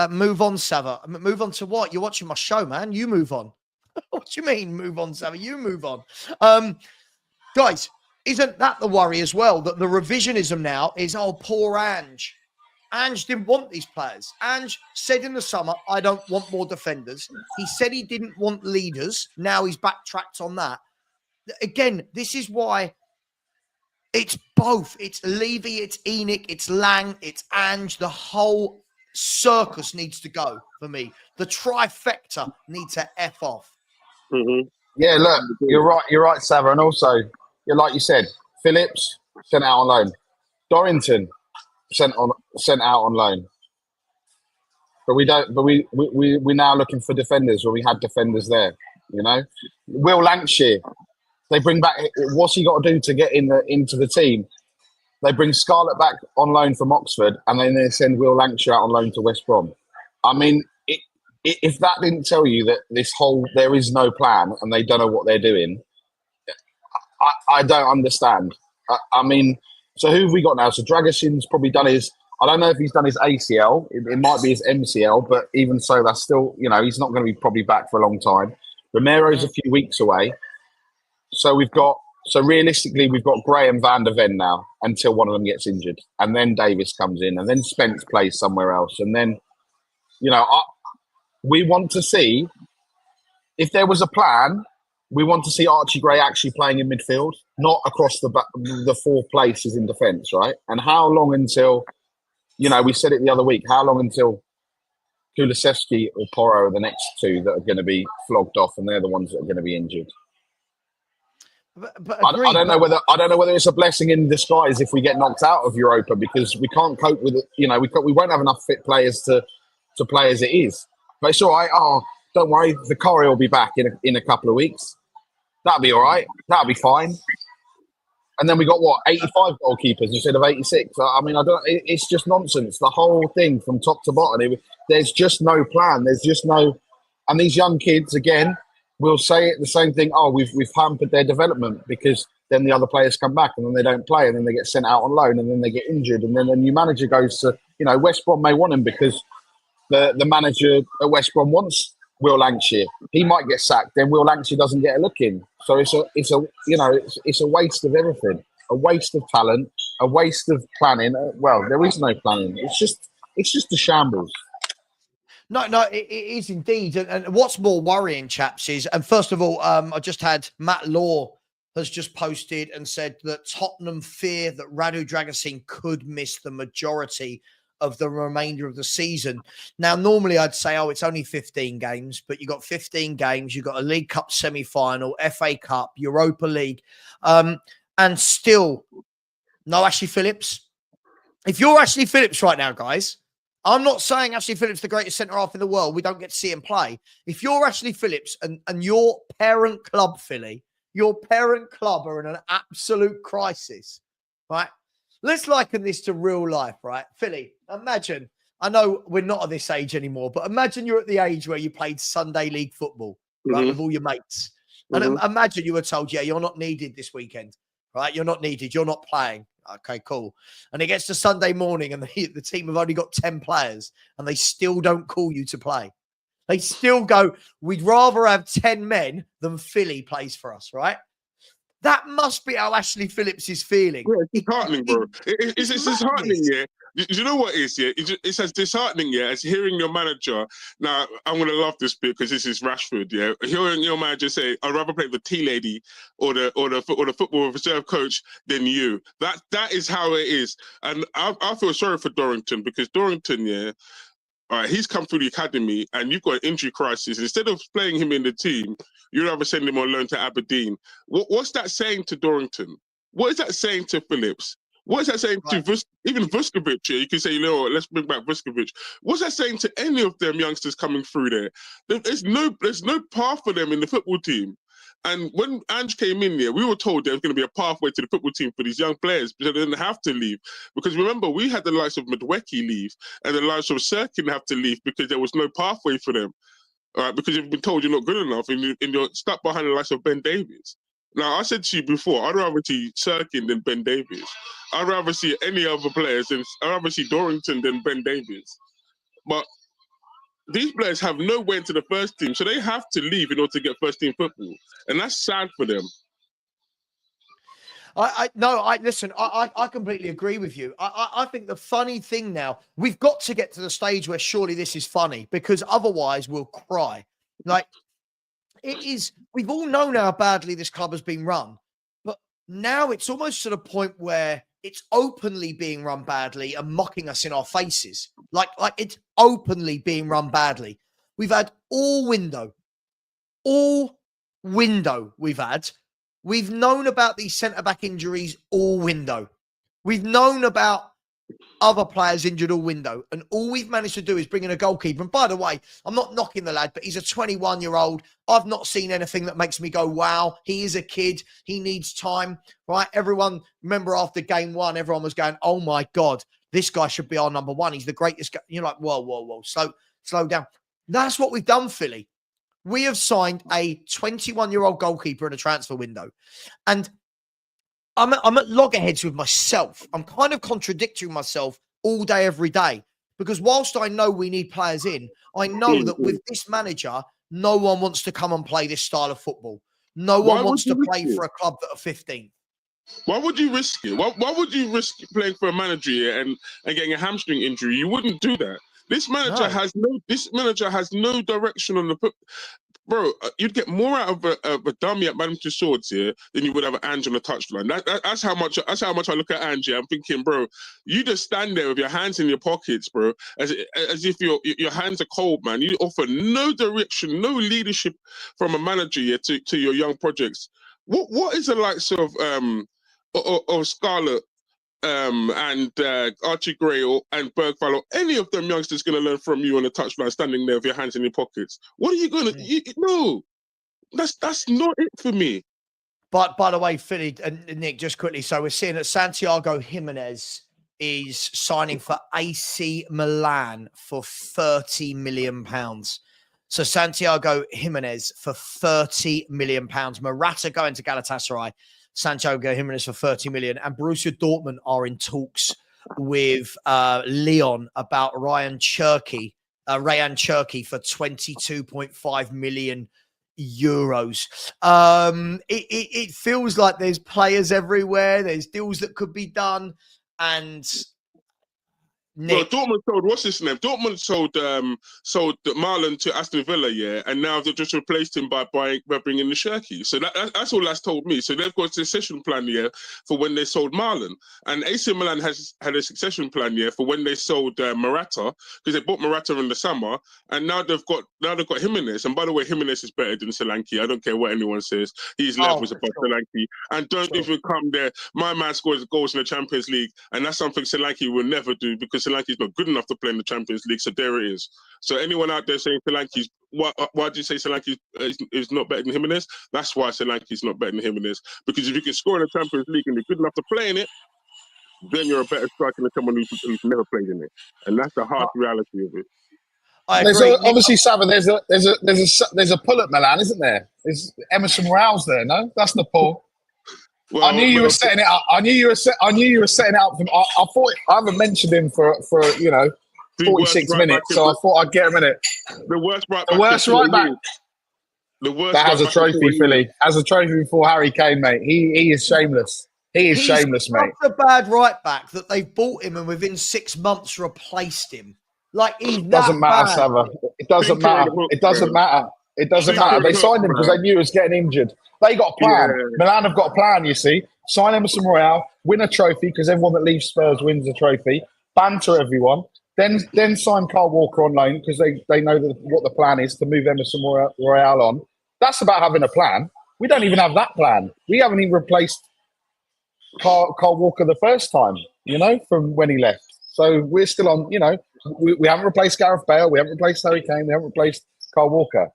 move on, Sava. Move on to what? You're watching my show, man. You move on. What do you mean, move on, Sava? You move on. Guys, isn't that the worry as well? That the revisionism now is, poor Ange. Ange didn't want these players. Ange said in the summer, I don't want more defenders. He said he didn't want leaders. Now he's backtracked on that. Again, this is why it's both. It's Levy, it's Enoch, it's Lang, it's Ange. The whole circus needs to go for me. The trifecta needs to F off.
Mm-hmm. Yeah, look, you're right, Sava. And also, like you said, Phillips sent out on loan. Dorrington sent out on loan. But we're now looking for defenders where we had defenders there, you know? Will Lancashire, they bring back, what's he got to do to get into the team? They bring Scarlett back on loan from Oxford, and then they send Will Lancashire out on loan to West Brom. I mean, if that didn't tell you that there is no plan and they don't know what they're doing, I don't understand. I mean, so who have we got now? So Dragusin's probably done I don't know if he's done his ACL. It might be his MCL, but even so, that's still, he's not going to be probably back for a long time. Romero's a few weeks away. So realistically, we've got Gray and Van der Ven now until one of them gets injured. And then Davis comes in, and then Spence plays somewhere else. And then, we want to see if there was a plan, we want to see Archie Gray actually playing in midfield, not across the four places in defence, right? And how long until, we said it the other week, how long until Kulusevski or Porro are the next two that are going to be flogged off, and they're the ones that are going to be injured.
But
I don't know whether it's a blessing in disguise if we get knocked out of Europa, because we can't cope with it. We won't have enough fit players to play as it is. But it's all right. Oh, don't worry, Vicario will be back in a couple of weeks. That'll be all right. That'll be fine. And then we got 85 goalkeepers instead of 86. I mean, it's just nonsense. The whole thing from top to bottom. There's just no plan. There's just no. And these young kids again will say the same thing. Oh, we've hampered their development, because then the other players come back and then they don't play, and then they get sent out on loan, and then they get injured, and then the new manager goes to West Brom may want him because the manager at West Brom wants Will Lancashire. He might get sacked, then Will Lancashire doesn't get a look in. So it's a waste of everything, a waste of talent, a waste of planning. Well, there is no planning. It's just a shambles.
No, it is indeed. And what's more worrying, chaps, is, and first of all, I just had Matt Law has just posted and said that Tottenham fear that Radu Dragusin could miss the majority of the remainder of the season. Now, normally I'd say, it's only 15 games, but you got 15 games, you got a League Cup semi-final, FA Cup, Europa League, and still no Ashley Phillips. If you're Ashley Phillips right now, guys, I'm not saying Ashley Phillips the greatest centre-half in the world. We don't get to see him play. If you're Ashley Phillips and your parent club, Philly, your parent club are in an absolute crisis, right? Let's liken this to real life, right? Philly, imagine, I know we're not at this age anymore, but imagine you're at the age where you played Sunday league football, right, with all your mates. And imagine you were told, you're not needed this weekend, right? You're not needed. You're not playing. Okay, cool. And it gets to Sunday morning and the team have only got 10 players and they still don't call you to play. They still go, we'd rather have 10 men than Philly plays for us, right? That must be how Ashley Phillips is feeling.
Yeah, it's disheartening, bro. It's disheartening, yeah. You know what it is, yeah? It's as disheartening, yeah, as hearing your manager. Now, I'm going to love this bit because this is Rashford, yeah. Hearing your manager say, I'd rather play with the tea lady or the football reserve coach than you. That is how it is. And I feel sorry for Dorrington, because Dorrington, yeah, all right, he's come through the academy and you've got an injury crisis. Instead of playing him in the team, you'd rather send him on loan to Aberdeen. What's that saying to Dorrington? What is that saying to Phillips? What is that saying to even Vuskovic? Yeah, you can say, let's bring back Vuskovic. What's that saying to any of them youngsters coming through there? There's no path for them in the football team. And when Ange came in there, we were told there was going to be a pathway to the football team for these young players, because they didn't have to leave. Because remember, we had the likes of Madwecki leave and the likes of Sirkin have to leave because there was no pathway for them. All right, because you've been told you're not good enough and you're stuck behind the likes of Ben Davies. Now, I said to you before, I'd rather see Sirkin than Ben Davies. I'd rather see any other players I'd rather see Dorrington than Ben Davies. But these players have no way into the first team, so they have to leave in order to get first team football. And that's sad for them.
Listen, I completely agree with you. I think the funny thing now, we've got to get to the stage where surely this is funny, because otherwise we'll cry. Like, it is, we've all known how badly this club has been run, but now it's almost to the point where it's openly being run badly and mocking us in our faces. Like it's openly being run badly. We've had all window we've had. We've known about these centre-back injuries all window. We've known about other players injured all window. And all we've managed to do is bring in a goalkeeper. And by the way, I'm not knocking the lad, but he's a 21-year-old. I've not seen anything that makes me go, wow, he is a kid. He needs time, right? Everyone, remember after game one, everyone was going, oh my God, this guy should be our number one. He's the greatest guy. You're like, whoa, slow down. That's what we've done, Philly. We have signed a 21-year-old goalkeeper in a transfer window. And I'm at loggerheads with myself. I'm kind of contradicting myself all day, every day. Because whilst I know we need players in, I know that with this manager, no one wants to come and play this style of football. No one wants to play for a club that are 15.
Why would you risk it? Why would you risk playing for a manager here and getting a hamstring injury? You wouldn't do that. This manager has no direction on the bro, you'd get more out of a dummy at Madame Tussauds here than you would have an Ange on the touchline. That's how much. That's how much I look at Ange. I'm thinking, bro, you just stand there with your hands in your pockets, bro, as if your hands are cold, man. You offer no direction, no leadership from a manager here to your young projects. What is the likes of Scarlett? And Archie Gray and Bergfall, any of them youngsters going to learn from you on the touchline, standing there with your hands in your pockets? What are you going to? No, that's not it for me.
But by the way, Philly and Nick, just quickly, so we're seeing that Santiago Jimenez is signing for AC Milan for £30 million. So Santiago Jimenez for £30 million. Morata going to Galatasaray. Santiago Jimenez for 30 million, and Borussia Dortmund are in talks with Lyon about Rayan Cherki for 22.5 million euros. It feels like there's players everywhere. There's deals that could be done, and Nick.
Well, Dortmund sold, what's his name? Dortmund sold Marlon to Aston Villa, yeah, and now they've just replaced him by bringing in the Cherki. So that's all that's told me. So they've got a succession plan, yeah, for when they sold Marlon, and AC Milan has had a succession plan, yeah, for when they sold Morata, because they bought Morata in the summer, and now they've got Jimenez. And by the way, Jimenez is better than Solanke. I don't care what anyone says. He's levels above Solanke, and don't even come there. My man scores goals in the Champions League, and that's something Solanke will never do because Solanke's not good enough to play in the Champions League, so there it is. So anyone out there saying Solanke's, why do you say Solanke is not better than Jimenez? That's why Solanke's not better than Jimenez. Because if you can score in the Champions League and you're good enough to play in it, then you're a better striker than someone who's never played in it. And that's the hard reality of it.
Obviously, Sava, there's a pull at Milan, isn't there? There's Emerson Rouse there, no? That's the pull. Well, I knew you were setting it up. I knew you were setting it up. I thought I haven't mentioned him for 46 minutes, so I thought I'd get him in it.
The worst right back. The worst
that has a trophy, Philly. Has a trophy before Harry Kane, mate. He is shameless. He's shameless, mate.
He's a bad right back that they bought him and within 6 months replaced him. Like he's
doesn't matter, Sava. It doesn't matter. It doesn't matter. It doesn't matter. They signed him because they knew he was getting injured. They got a plan. Yeah. Milan have got a plan, you see. Sign Emerson Royale, win a trophy because everyone that leaves Spurs wins a trophy. Banter everyone. Then sign Kyle Walker on loan because they know what the plan is to move Emerson Royale on. That's about having a plan. We don't even have that plan. We haven't even replaced Kyle Walker the first time, from when he left. So we're still on, we haven't replaced Gareth Bale. We haven't replaced Harry Kane. We haven't replaced Kyle Walker.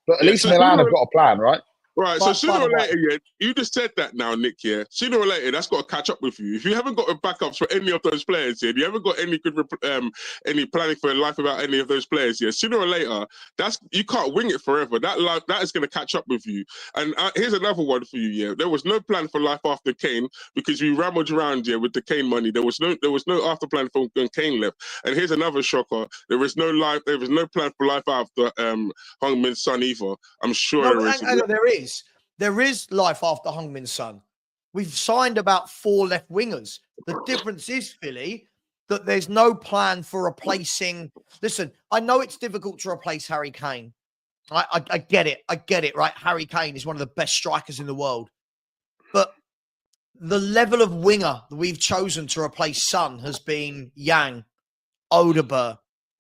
But at least Milan have got a plan, right?
Right, so sooner or later, yeah, you just said that now, Nick, yeah. Sooner or later, that's got to catch up with you. If you haven't got backups for any of those players, yeah, you haven't got any good any planning for life about any of those players, yeah, sooner or later, you can't wing it forever. That is going to catch up with you. And here's another one for you, yeah. There was no plan for life after Kane because we rambled around, yeah, with the Kane money. There was no after plan for when Kane left. And here's another shocker. There was no plan for life after Heung-Min Son either. I'm sure
there is. There is life after Heung-Min Son. We've signed about 4 left wingers. The difference is, Philly, that there's no plan for replacing. Listen, I know it's difficult to replace Harry Kane. I get it. I get it, right? Harry Kane is one of the best strikers in the world. But the level of winger that we've chosen to replace Son has been Yang, Odegaard.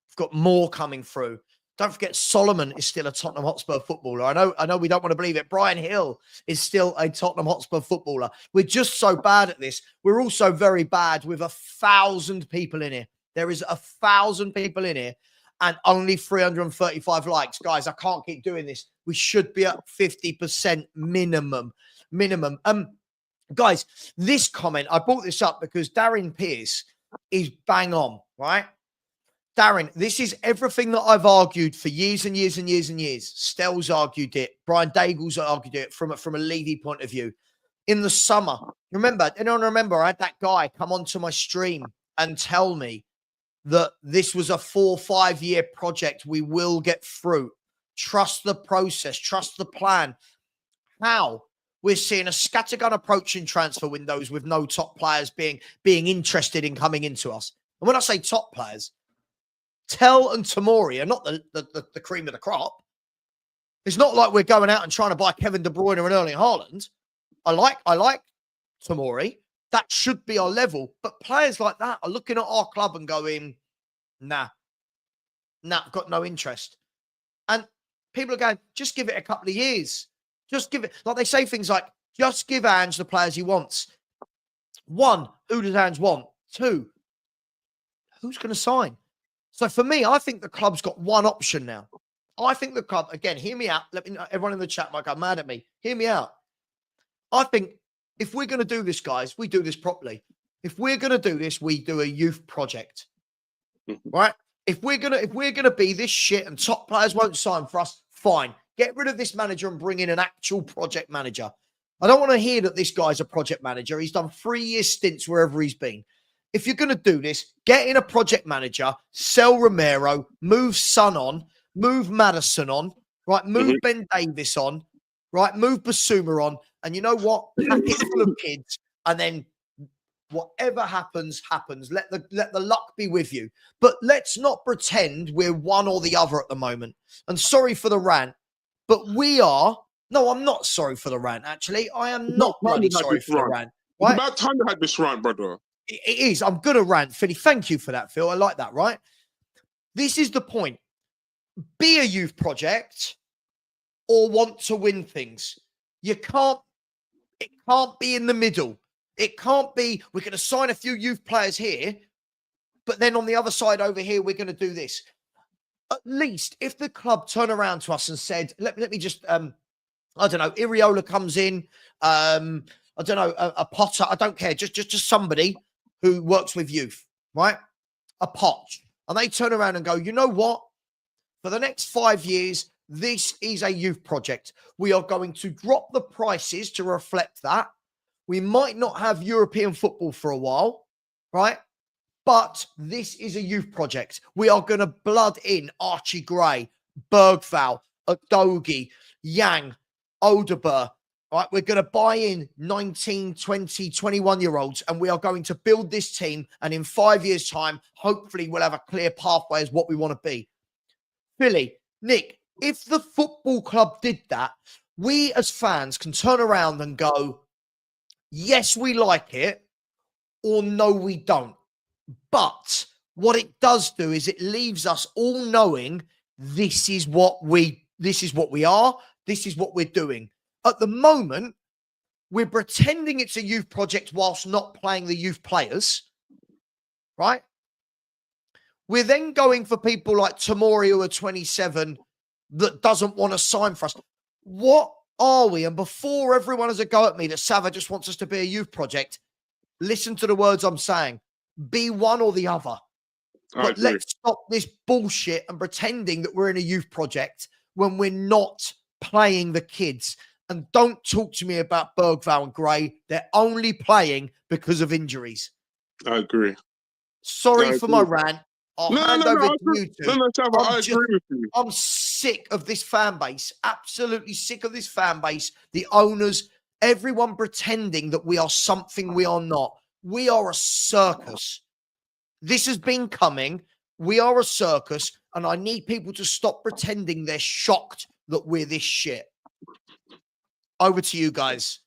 We've got more coming through. Don't forget, Solomon is still a Tottenham Hotspur footballer. I know we don't want to believe it. Brian Hill is still a Tottenham Hotspur footballer. We're just so bad at this. We're also very bad with 1,000 people in here. There is 1,000 people in here and only 335 likes. Guys, I can't keep doing this. We should be at 50% minimum. Guys, this comment, I brought this up because Darren Pearce is bang on, right? Darren, this is everything that I've argued for years and years and years and years. Stell's argued it. Brian Daigle's argued it from a Levy point of view. In the summer, anyone remember I had that guy come onto my stream and tell me that this was a 4 or 5 year project. We will get through. Trust the process. Trust the plan. How? We're seeing a scattergun approach in transfer windows with no top players being interested in coming into us. And when I say top players, Tell and Tomori are not the cream of the crop. It's not like we're going out and trying to buy Kevin De Bruyne or an Erling Haaland. I like Tomori. That should be our level. But players like that are looking at our club and going, nah, I've got no interest. And people are going, just give it a couple of years. Just give it, like they say things like, just give Ange the players he wants. 1, who does Ange want? 2, who's going to sign? So for me, I think the club's got one option now. I think the club, again, hear me out. Let me know, everyone in the chat might go mad at me. Hear me out. I think if we're going to do this, guys, we do this properly. If we're going to do this, we do a youth project, right? If we're gonna be this shit and top players won't sign for us, fine. Get rid of this manager and bring in an actual project manager. I don't want to hear that this guy's a project manager. He's done 3-year stints wherever he's been. If you're going to do this, get in a project manager, sell Romero, move Son on, move Maddison on, right? Move Ben Davis on, right? Move Basuma on. And you know what? Pack it full of kids, and then whatever happens, happens. Let the luck be with you. But let's not pretend we're one or the other at the moment. And sorry for the rant, but we are. No, I'm not sorry for the rant, actually. I am not bloody sorry for the rant.
Right? It's about time you had this rant, brother.
It is. I'm going to rant, Philly. Thank you for that, Phil. I like that, right? This is the point. Be a youth project or want to win things. It can't be in the middle. It can't be, we're going to sign a few youth players here, but then on the other side over here, we're going to do this. At least if the club turn around to us and said, let me just, I don't know, Iriola comes in, I don't know, a Potter, I don't care, just somebody who works with youth, right? A Poch. And they turn around and go, you know what? For the next 5 years, this is a youth project. We are going to drop the prices to reflect that. We might not have European football for a while, right? But this is a youth project. We are going to blood in Archie Gray, Bergval, Adogi, Yang, Odeber, right? We're going to buy in 19, 20, 21-year-olds, and we are going to build this team. And in 5 years' time, hopefully we'll have a clear pathway as what we want to be. Billy, Nick, if the football club did that, we as fans can turn around and go, yes, we like it, or no, we don't. But what it does do is it leaves us all knowing this is what we are, this is what we're doing. At the moment, we're pretending it's a youth project whilst not playing the youth players, right? We're then going for people like Tomori, who are 27, that doesn't want to sign for us. What are we? And before everyone has a go at me that Sava just wants us to be a youth project, listen to the words I'm saying. Be one or the other. But let's stop this bullshit and pretending that we're in a youth project when we're not playing the kids. And don't talk to me about Bergval and Gray. They're only playing because of injuries.
I agree.
Sorry for my rant. I'll hand over to you two.
I agree with you.
I'm sick of this fan base. Absolutely sick of this fan base. The owners, everyone pretending that we are something we are not. We are a circus. This has been coming. We are a circus, and I need people to stop pretending they're shocked that we're this shit. Over to you guys.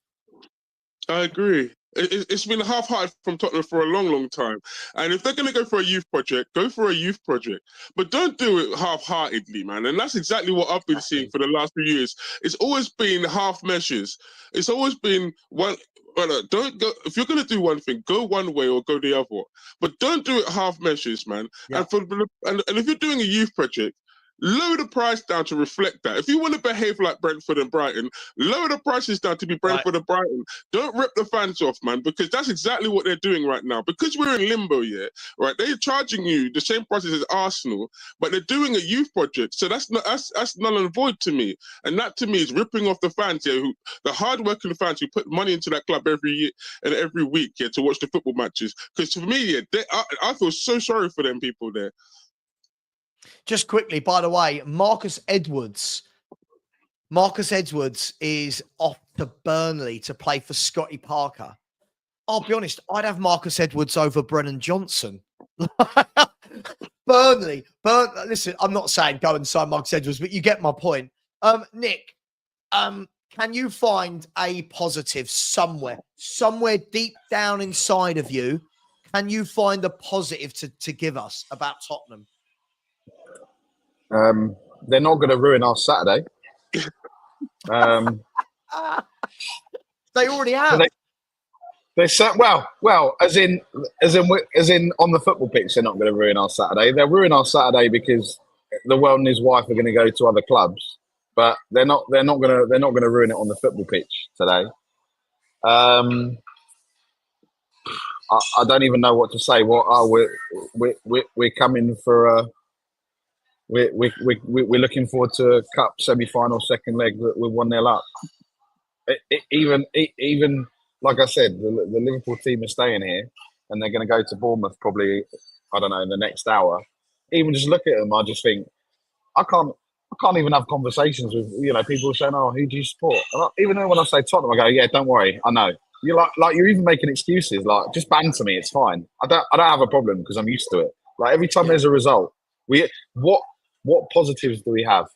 I agree. It's been half-hearted from Tottenham for a long, long time. And if they're going to go for a youth project, go for a youth project. But don't do it half-heartedly, man. And that's exactly what I've been seeing for the last few years. It's always been half measures. It's always been one. Don't go. If you're going to do one thing, go one way or go the other. But don't do it half measures, man. Yeah. And if you're doing a youth project, lower the price down to reflect that. If you want to behave like Brentford and Brighton, lower the prices down to be Brentford and Brighton. Don't rip the fans off, man, because that's exactly what they're doing right now. Because we're in limbo, yeah, right? They're charging you the same prices as Arsenal, but they're doing a youth project. So that's null and void to me. And that to me is ripping off the fans here, the hard-working fans who put money into that club every year and every week, yeah, to watch the football matches. Because for me, yeah, I feel so sorry for them people there.
Just quickly, by the way, Marcus Edwards is off to Burnley to play for Scotty Parker. I'll be honest, I'd have Marcus Edwards over Brennan Johnson. Burnley. Listen, I'm not saying go and sign Marcus Edwards, but you get my point. Nick, can you find a positive somewhere deep down inside of you? Can you find a positive to give us about Tottenham?
They're not going to ruin our Saturday.
They already have.
They well, as in on the football pitch, they're not going to ruin our Saturday. They'll ruin our Saturday because the world and his wife are going to go to other clubs, but they're not going to ruin it on the football pitch today. I don't even know what to say. We're coming for we're looking forward to a cup semi-final second leg with 1-0 up. Even like I said, the Liverpool team is staying here, and they're going to go to Bournemouth probably, I don't know, in the next hour. Even just look at them, I just think I can't even have conversations with people saying, "Oh, who do you support?" Even though when I say Tottenham, I go, "Yeah, don't worry, I know." You're like you're even making excuses. Like, just banter me, it's fine. I don't have a problem because I'm used to it. Like, every time there's a result, what positives do we have?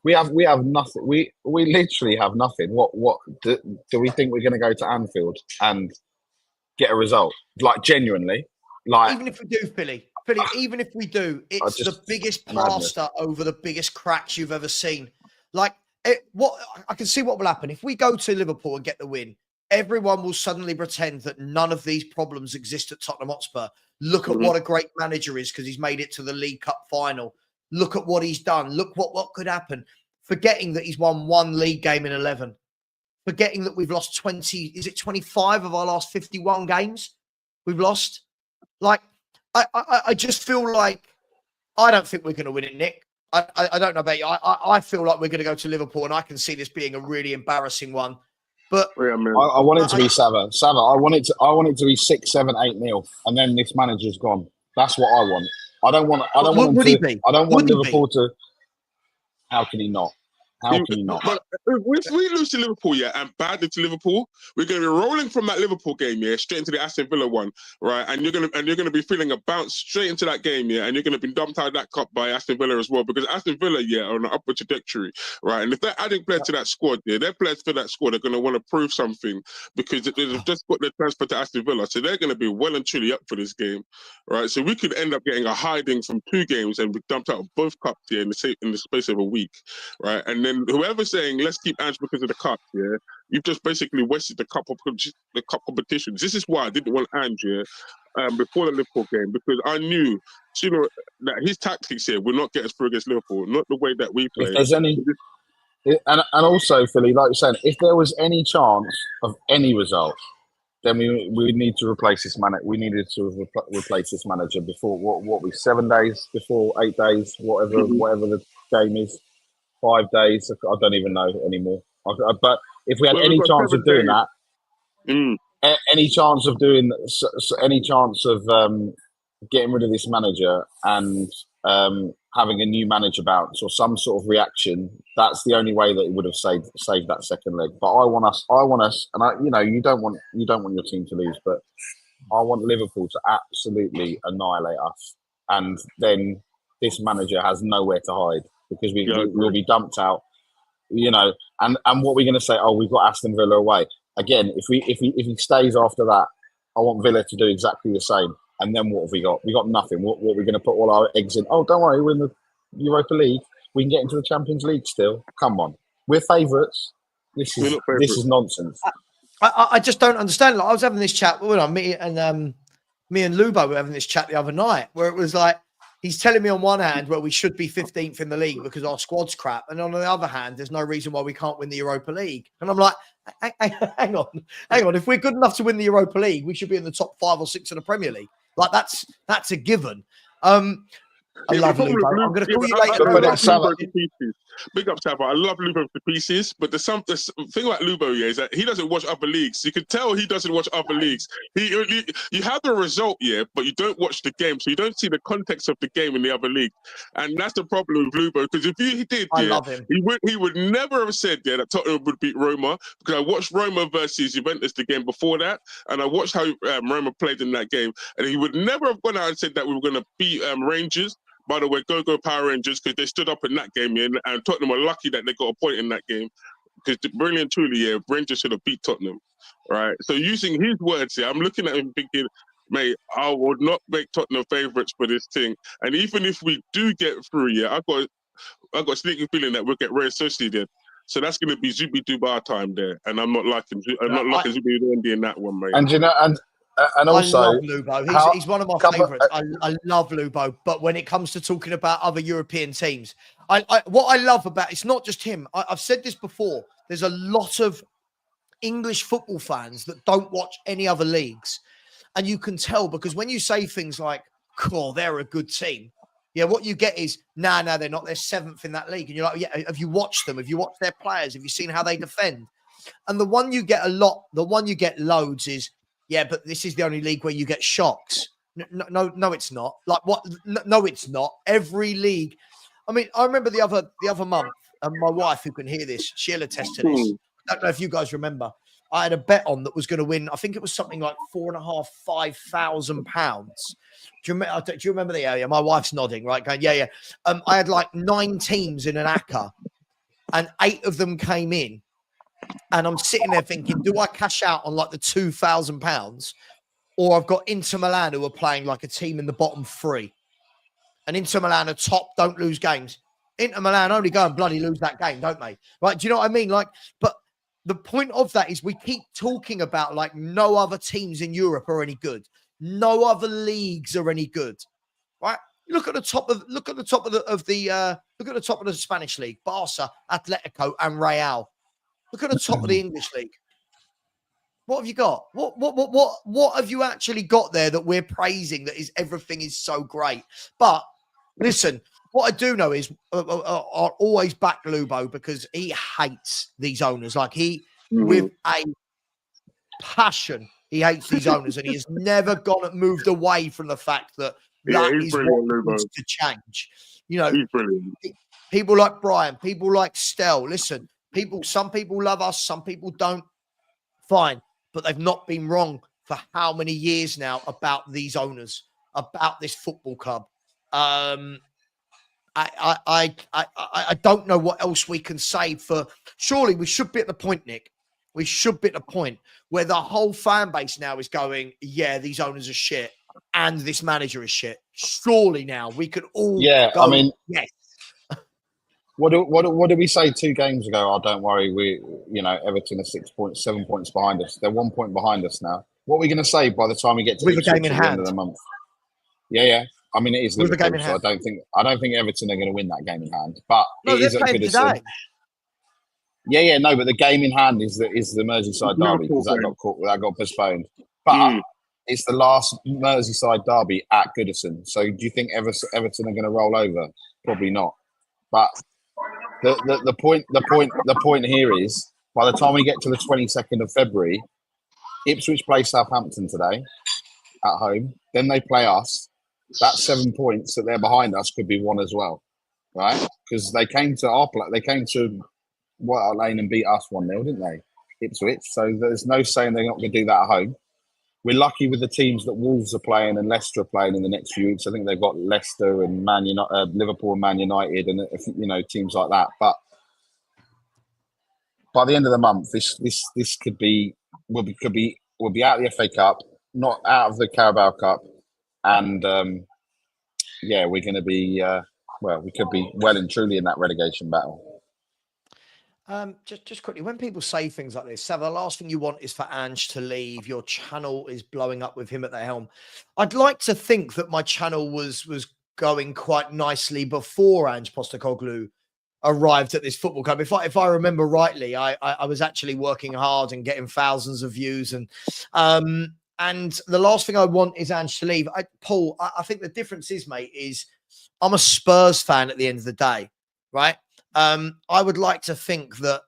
We have nothing. We literally have nothing. What do we think we're going to go to Anfield and get a result? Like, genuinely, like,
even if we do, Philly, even if we do, it's the biggest plaster over the biggest cracks you've ever seen. Like, what I can see what will happen if we go to Liverpool and get the win. Everyone will suddenly pretend that none of these problems exist at Tottenham Hotspur. Look at what a great manager is because he's made it to the League Cup final. Look at what he's done. Look what could happen. Forgetting that he's won one league game in 11. Forgetting that we've lost 25 of our last 51 games we've lost. Like, I just feel like I don't think we're going to win it, Nick. I don't know about you. I feel like we're going to go to Liverpool, and I can see this being a really embarrassing one. But
I want it to be Sava. I want it to be 6, 7, 8-0, and then this manager's gone. That's what I want. I don't want Liverpool to. How can he not? How can you not?
But if we lose to Liverpool, and badly to Liverpool, we're going to be rolling from that Liverpool game, straight into the Aston Villa one, right? And you're going to be feeling a bounce straight into that game, and you're going to be dumped out of that cup by Aston Villa as well, because Aston Villa, are on an upward trajectory, right? And if they're adding players to that squad, their players for that squad are going to want to prove something because they've just got their transfer to Aston Villa, so they're going to be well and truly up for this game, right? So we could end up getting a hiding from 2 games and be dumped out of both cups in the space of a week, right? And then whoever's saying let's keep Ange because of the cup, you've just basically wasted the cup competitions. This is why I didn't want Ange before the Liverpool game, because I knew sooner that his tactics here will not get us through against Liverpool, not the way that we play.
If there's any, and also, Philly, like you're saying, if there was any chance of any result, then we need to replace this manager. We needed to replace this manager before what 7 days before 8 days, whatever the game is. 5 days, I don't even know anymore. But if we had any chance of doing that, any chance of doing, any chance of getting rid of this manager and having a new manager bounce or some sort of reaction, that's the only way that it would have saved that second leg. But I want us, and you don't want your team to lose, but I want Liverpool to absolutely annihilate us, and then this manager has nowhere to hide. Because we'll be dumped out, and what we're going to say? Oh, we've got Aston Villa away again. If he stays after that, I want Villa to do exactly the same. And then what have we got? We got nothing. What we're going to put all our eggs in? Oh, don't worry, we're in the Europa League. We can get into the Champions League still. Come on, we're favourites. This is nonsense.
I just don't understand. Like, I was having this chat. Me and Lubo were having this chat the other night where it was like, he's telling me on one hand, well, we should be 15th in the league because our squad's crap. And on the other hand, there's no reason why we can't win the Europa League. And I'm like, hang on. If we're good enough to win the Europa League, we should be in the top 5 or 6 in the Premier League. Like, that's a given. I love Lubo. I'm going to call you later.
Big up, Sava. I love Lubo to pieces, but the thing about Lubo is that he doesn't watch other leagues. You can tell he doesn't watch other leagues. You have the result, but you don't watch the game, so you don't see the context of the game in the other league, and that's the problem with Lubo. Because if he did,
I love him.
He would never have said that Tottenham would beat Roma, because I watched Roma versus Juventus the game before that, and I watched how Roma played in that game, and he would never have gone out and said that we were going to beat Rangers. By the way, go Power Rangers, because they stood up in that game, yeah, and Tottenham are lucky that they got a point in that game. Because really and truly, yeah, Rangers should have beat Tottenham, right? So using his words here, I'm looking at him thinking, mate, I would not make Tottenham favourites for this thing. And even if we do get through, yeah, I got a sneaky feeling that we'll get Real Sociedad. So that's going to be Zubi Dubar time there, and I'm not liking Zubi Dubar in that one, mate.
And you know, and also,
I love Lubo. He's one of my favourites. I love Lubo. But when it comes to talking about other European teams, what I love about it's not just him. I've said this before. There's a lot of English football fans that don't watch any other leagues, and you can tell because when you say things like, "Cool, they're a good team," yeah, what you get is, "Nah, they're not. They're 7th in that league," and you're like, "Yeah, have you watched them? Have you watched their players? Have you seen how they defend?" And the one you get loads is, "Yeah, but this is the only league where you get shocks." No, it's not. Like what? No, it's not. Every league. I mean, I remember the other month, and my wife, who can hear this, she'll attest to this. I don't know if you guys remember. I had a bet on that was going to win. I think it was something like £4,500–5,000. Do you remember the area? My wife's nodding, right? Going, yeah. I had like 9 teams in an ACCA, and 8 of them came in. And I'm sitting there thinking, do I cash out on like the £2,000, or I've got Inter Milan who are playing like a team in the bottom 3, and Inter Milan are top, don't lose games. Inter Milan only go and bloody lose that game, don't they? Right? Do you know what I mean? Like, but the point of that is we keep talking about like no other teams in Europe are any good, no other leagues are any good, right? Look at the top of the Spanish league: Barca, Atletico, and Real. Look at the top of the English league. What have you got? What have you actually got there that we're praising? That is everything is so great. But listen, what I do know is I'll always back Lubo because he hates these owners. Like with a passion, he hates these owners, and he has never moved away from the fact that is what needs to change. You know, people like Brian, people like Stel. Listen. Some people love us, some people don't. Fine, but they've not been wrong for how many years now about these owners, about this football club. I don't know what else we can say. For surely we should be at the point, Nick. We should be at the point where the whole fan base now is going, yeah, these owners are shit and this manager is shit. Surely now we could all go,
I mean,
yes.
What did we say 2 games ago? Oh, don't worry, Everton are 7 points behind us. They're 1 point behind us now. What are we going to say by the time we get to the game in hand at the end of the month? Yeah. I mean, it is Liverpool, game in hand. So I don't think Everton are going to win that game in hand. But it is at Goodison. Yeah, no, but the game in hand is the Merseyside derby because that got postponed. But it's the last Merseyside derby at Goodison. So do you think Everton are going to roll over? Probably not. But the point here is, by the time we get to the 22nd of February, Ipswich play Southampton today at home. Then they play us. That 7 points that they're behind us could be won as well, right? Because they came to White Hart Lane and beat us 1-0, didn't they? Ipswich. So there's no saying they're not going to do that at home. We're lucky with the teams that Wolves are playing and Leicester are playing in the next few weeks. I think they've got Leicester and Liverpool and Man United, and teams like that. But by the end of the month, this could be we'll be out of the FA Cup, not out of the Carabao Cup, and we're going to be we could be well and truly in that relegation battle.
Just quickly, when people say things like this, Sav, the last thing you want is for Ange to leave. Your channel is blowing up with him at the helm. I'd like to think that my channel was going quite nicely before Ange Postecoglou arrived at this football club. If I remember rightly, I was actually working hard and getting thousands of views. And the last thing I want is Ange to leave. Paul, I think the difference is, mate, is I'm a Spurs fan at the end of the day, right? I would like to think that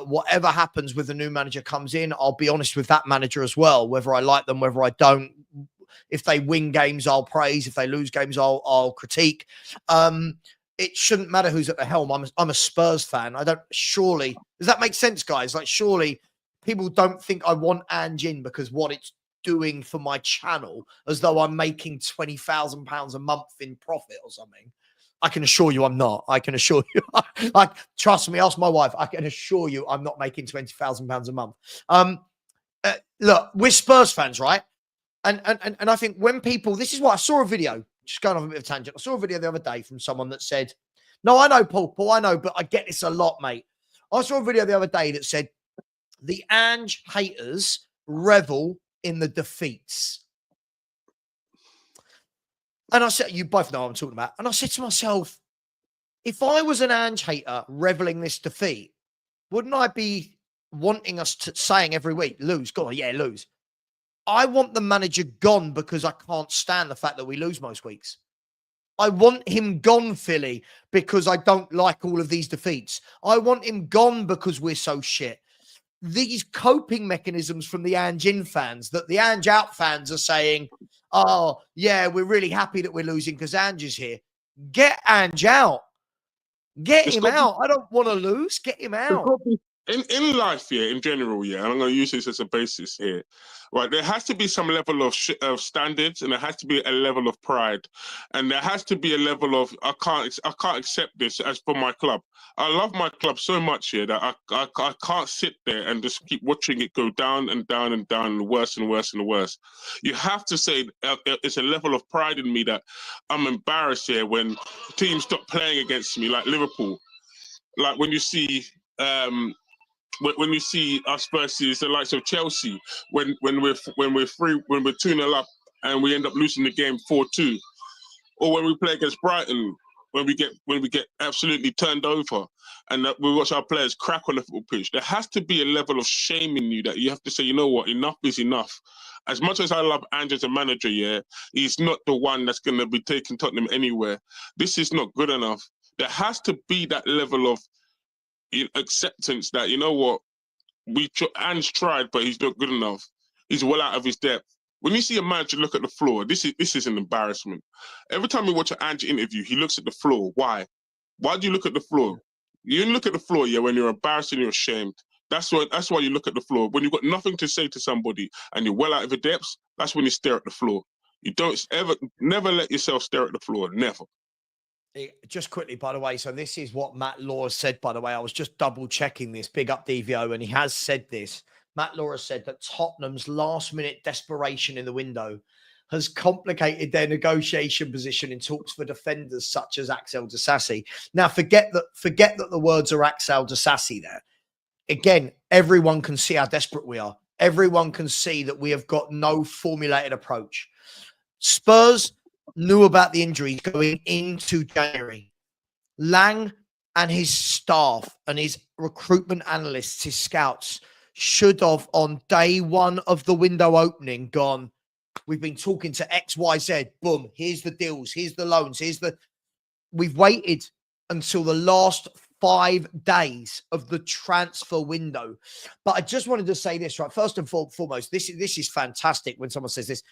whatever happens with the new manager comes in, I'll be honest with that manager as well, whether I like them, whether I don't. If they win games, I'll praise. If they lose games, I'll critique. It shouldn't matter who's at the helm. I'm a Spurs fan. Surely, does that make sense, guys? Like, surely people don't think I want Ange in because doing for my channel as though I'm making £20,000 a month in profit or something. I can assure you I'm not. I can assure you. Like, trust me, ask my wife. I can assure you I'm not making £20,000 a month. Look, we're Spurs fans, right? And I think when people, this is what I saw a video, just going off a bit of a tangent. I saw a video the other day from someone that said, no, I know, Paul, I know, but I get this a lot, mate. I saw a video the other day that said, the Ange haters revel in the defeats. And I said, you both know what I'm talking about. And I said to myself, if I was an Ange hater reveling this defeat, wouldn't I be wanting us to saying every week, lose, go on, yeah, lose. I want the manager gone because I can't stand the fact that we lose most weeks. I want him gone, Philly, because I don't like all of these defeats. I want him gone because we're so shit. These coping mechanisms from the Ange in fans, that the Ange out fans are saying, oh, yeah, we're really happy that we're losing because Ange is here. Get Ange out. Get him out. I don't want to lose. Get him out.
In life, yeah, in general, yeah, and I'm going to use this as a basis here, right? There has to be some level of standards, and there has to be a level of pride, and there has to be a level of I can't accept this as for my club. I love my club so much here that I can't sit there and just keep watching it go down and down and down and worse and worse and worse. You have to say it's a level of pride in me that I'm embarrassed here when teams stop playing against me, like Liverpool, like when you see. When you see us versus the likes of Chelsea, when we're 2-0 up and we end up losing the game 4-2, or when we play against Brighton, when we get absolutely turned over, and we watch our players crack on the football pitch, there has to be a level of shame in you that you have to say, you know what, enough is enough. As much as I love Ange as a manager, yeah, he's not the one that's going to be taking Tottenham anywhere. This is not good enough. There has to be that level of acceptance that, you know what, Ange tried, but he's not good enough. He's well out of his depth. When you see a manager look at the floor, this is an embarrassment. Every time you watch an Ange interview, he looks at the floor. Why? Why do you look at the floor? You look at the floor, yeah, when you're embarrassed and you're ashamed. That's why you look at the floor. When you've got nothing to say to somebody and you're well out of your depths, that's when you stare at the floor. You don't never let yourself stare at the floor. Never.
Just quickly, by the way, so this is what Matt Law said, by the way. I was just double checking this. Big up DVO, and he has said this. Matt Law said that Tottenham's last-minute desperation in the window has complicated their negotiation position in talks for defenders such as Axel Disasi. Now, forget that the words are Axel Disasi there. Again, everyone can see how desperate we are. Everyone can see that we have got no formulated approach. Spurs knew about the injuries going into January. Lang and his staff and his recruitment analysts, his scouts, should have on day one of the window opening gone, we've been talking to XYZ, boom, here's the deals, here's the loans, we've waited until the last 5 days of the transfer window. But I just wanted to say this, right? First and foremost, this is fantastic when someone says this.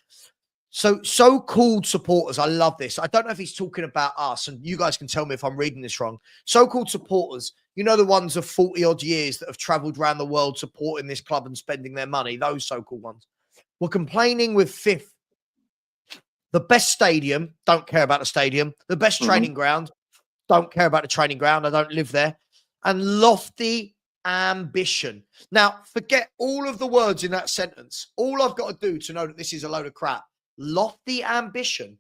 So-called supporters, I love this. I don't know if he's talking about us, and you guys can tell me if I'm reading this wrong. So-called supporters, you know, the ones of 40-odd years that have travelled around the world supporting this club and spending their money, those so-called ones, were complaining with Fifth. The best stadium, don't care about the stadium. The best training ground, don't care about the training ground. I don't live there. And lofty ambition. Now, forget all of the words in that sentence. All I've got to do to know that this is a load of crap. Lofty ambition.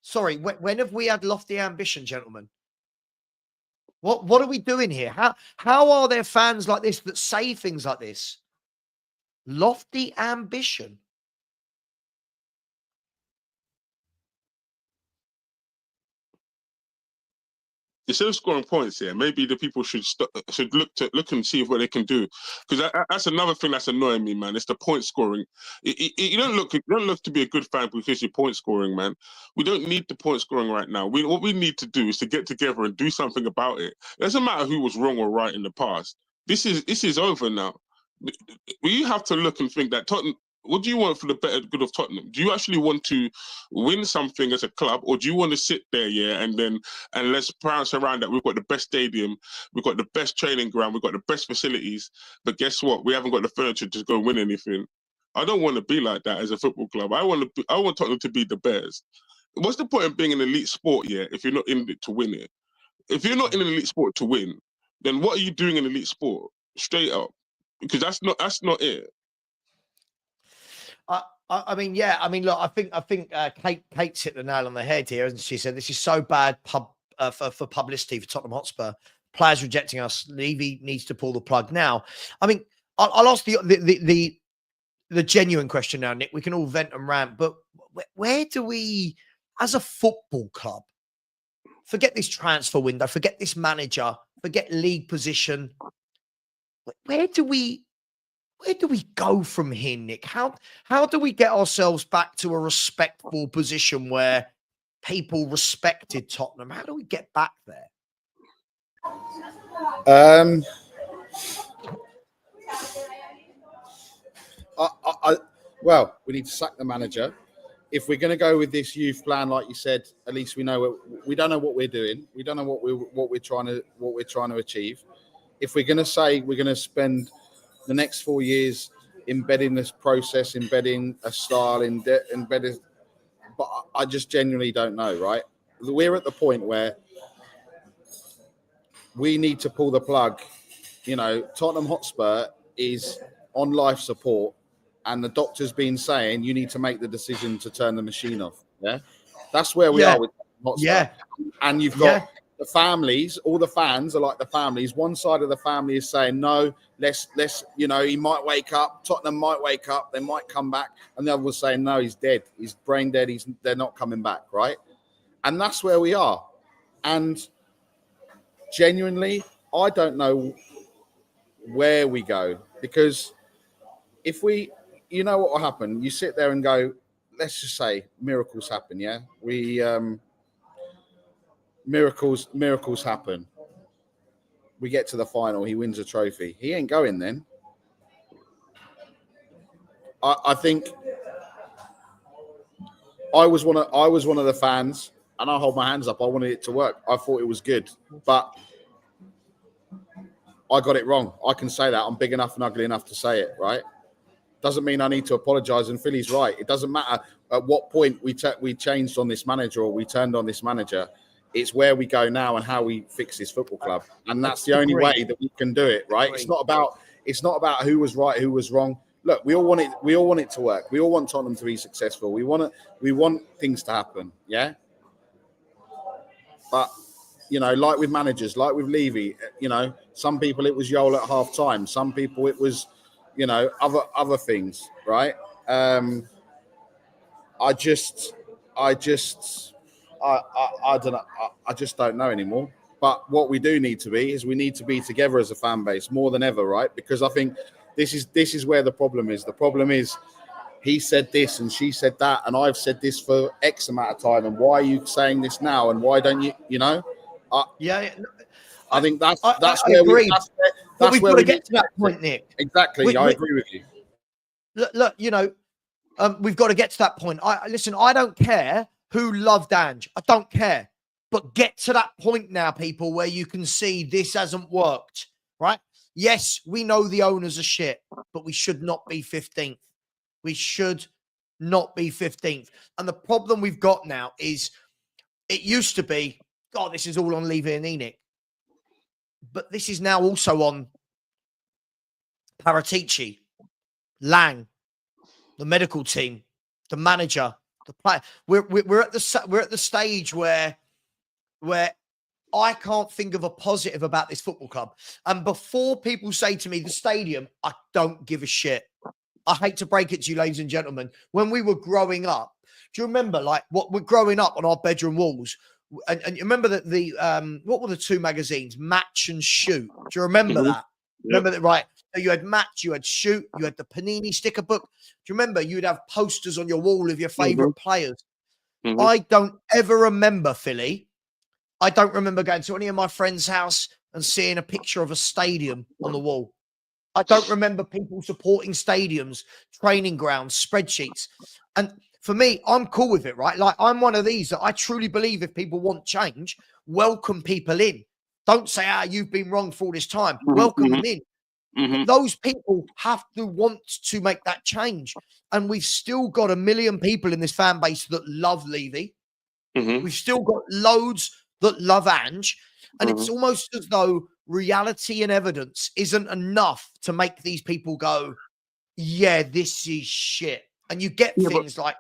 Sorry, when have we had lofty ambition, gentlemen? What are we doing here? How are there fans like this that say things like this? Lofty ambition.
Instead of scoring points here, maybe the people should look and see what they can do, because that's another thing that's annoying me, man. It's the point scoring. You don't look to be a good fan because you're point scoring, man. We don't need the point scoring right now. What we need to do is to get together and do something about it. It doesn't matter who was wrong or right in the past. This is over now. We have to look and think that Tottenham. What do you want for the better good of Tottenham? Do you actually want to win something as a club, or do you want to sit there, yeah, and let's prance around that we've got the best stadium, we've got the best training ground, we've got the best facilities, but guess what? We haven't got the furniture to go win anything. I don't want to be like that as a football club. I want Tottenham to be the Bears. What's the point of being an elite sport, if you're not in it to win it? If you're not in an elite sport to win, then what are you doing in elite sport? Straight up, because that's not it.
I mean, yeah. I mean, look. I think Kate's hit the nail on the head here, and she said this is so bad for publicity for Tottenham Hotspur. Players rejecting us. Levy needs to pull the plug now. I mean, I'll ask the genuine question now, Nick. We can all vent and rant, but where do we, as a football club, forget this transfer window, forget this manager, forget league position? Where do we go from here, Nick? How do we get ourselves back to a respectful position where people respected Tottenham? How do we get back there?
Well, we need to sack the manager. If we're going to go with this youth plan, like you said, at least we know we don't know what we're doing. We don't know what we're trying to achieve. If we're going to say we're going to spend the next 4 years embedding this process, embedding a style, embedding, but I just genuinely don't know. Right? We're at the point where we need to pull the plug. Tottenham Hotspur is on life support, and the doctor's been saying you need to make the decision to turn the machine off. Yeah, that's where we are with Hotspur. Yeah, and you've got the families. All the fans are like the families. One side of the family is saying no. Let's. He might wake up. Tottenham might wake up. They might come back, and the other was saying no. He's dead. He's brain dead. They're not coming back. Right, and that's where we are. And genuinely, I don't know where we go, because if we, what will happen? You sit there and go, let's just say miracles happen. Yeah, miracles happen. We get to the final. He wins a trophy. He ain't going then. I think I was one of the fans, and I hold my hands up. I wanted it to work. I thought it was good, but I got it wrong. I can say that. I'm big enough and ugly enough to say it, right? Doesn't mean I need to apologise, and Philly's right. It doesn't matter at what point we changed on this manager or we turned on this manager. It's where we go now and how we fix this football club. And that's the only way that we can do it, right? It's not about who was right, who was wrong. Look, we all want it to work. We all want Tottenham to be successful. We want things to happen, yeah? But like with managers, like with Levy, some people it was Yol at half time. Some people it was, other things, right? I don't know. I just don't know anymore. But what we do need to be is we need to be together as a fan base more than ever, right? Because I think this is where the problem is. The problem is he said this and she said that, and I've said this for X amount of time. And why are you saying this now? And why don't you? I think that's where we. That's where we
get to that point, Nick.
Exactly, I agree with you.
Look, we've got to get to that point. I don't care who loved Ange. I don't care. But get to that point now, people, where you can see this hasn't worked, right? Yes, we know the owners are shit, but we should not be 15th. We should not be 15th. And the problem we've got now is it used to be, God, this is all on Levy and Enoch. But this is now also on Paratici, Lang, the medical team, the manager, the player. We're at the stage where I can't think of a positive about this football club. And before people say to me the stadium, I don't give a shit. I hate to break it to you, ladies and gentlemen. When we were growing up, do you remember what we're growing up on our bedroom walls? And you remember that what were the two magazines, Match and Shoot? Do you remember that? Remember that, right? So you had Match, you had Shoot, you had the Panini sticker book. Do you remember you'd have posters on your wall of your favorite players? I don't ever remember, Philly. I don't remember going to any of my friends' house and seeing a picture of a stadium on the wall. I don't remember people supporting stadiums, training grounds, spreadsheets. And for me, I'm cool with it, right? Like, I'm one of these that I truly believe if people want change, welcome people in. Don't say, you've been wrong for all this time. Welcome them in. Those people have to want to make that change. And we've still got 1 million people in this fan base that love Levy. We've still got loads that love Ange. And it's almost as though reality and evidence isn't enough to make these people go, yeah, this is shit. And you get things like,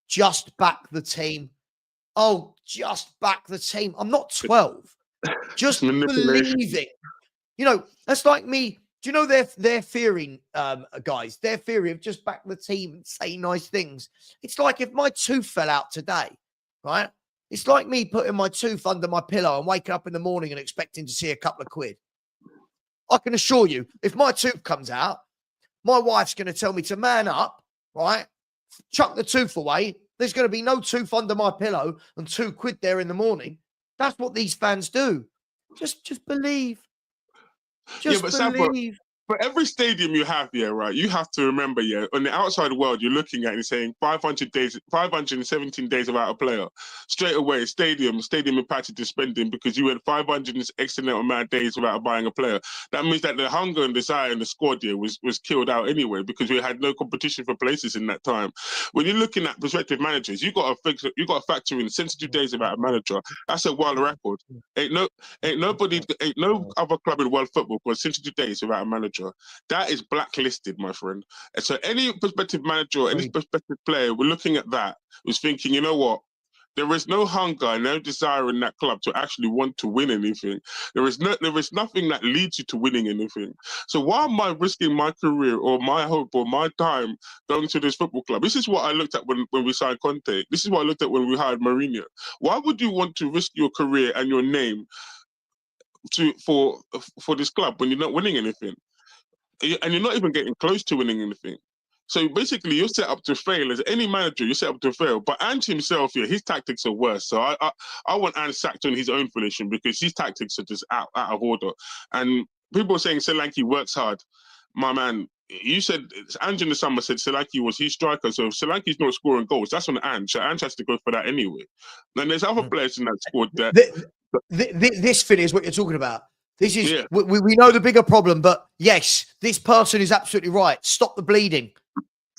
just back the team. Oh, just back the team. I'm not 12. Just believing. You know, that's like me. Do you know their theory, guys? Their theory of just back the team and say nice things. It's like if my tooth fell out today, right? It's like me putting my tooth under my pillow and waking up in the morning and expecting to see a couple of quid. I can assure you, if my tooth comes out, my wife's going to tell me to man up, right? Chuck the tooth away. There's going to be no tooth under my pillow and 2 quid there in the morning. That's what these fans do. Just believe. Just believe.
For every stadium you have, right, you have to remember, on the outside world, you're looking at it and saying 517 days without a player. Straight away, stadium impacted your spending because you had 500 excellent amount of days without buying a player. That means that the hunger and desire in the squad was killed out anyway because we had no competition for places in that time. When you're looking at prospective managers, you got to factor in 72 days without a manager. That's a world record. Ain't no other club in world football got 72 days without a manager. That is blacklisted, my friend. And so any prospective manager, any prospective player, we're looking at that, was thinking, you know what? There is no hunger and no desire in that club to actually want to win anything. There is nothing that leads you to winning anything. So why am I risking my career or my hope or my time going to this football club? This is what I looked at when we signed Conte. This is what I looked at when we hired Mourinho. Why would you want to risk your career and your name for this club when you're not winning anything? And you're not even getting close to winning anything. So basically, you're set up to fail. As any manager, you're set up to fail. But Ange himself, his tactics are worse. So I want Ange sacked on his own volition because his tactics are just out of order. And people are saying Solanke works hard. My man, you said Ange in the summer said Solanke was his striker. So if Solanke's not scoring goals, that's on Ange. So Ange has to go for that anyway. And there's other players in that squad that...
This Finn is what you're talking about. This is, we know the bigger problem, but yes, this person is absolutely right. Stop the bleeding.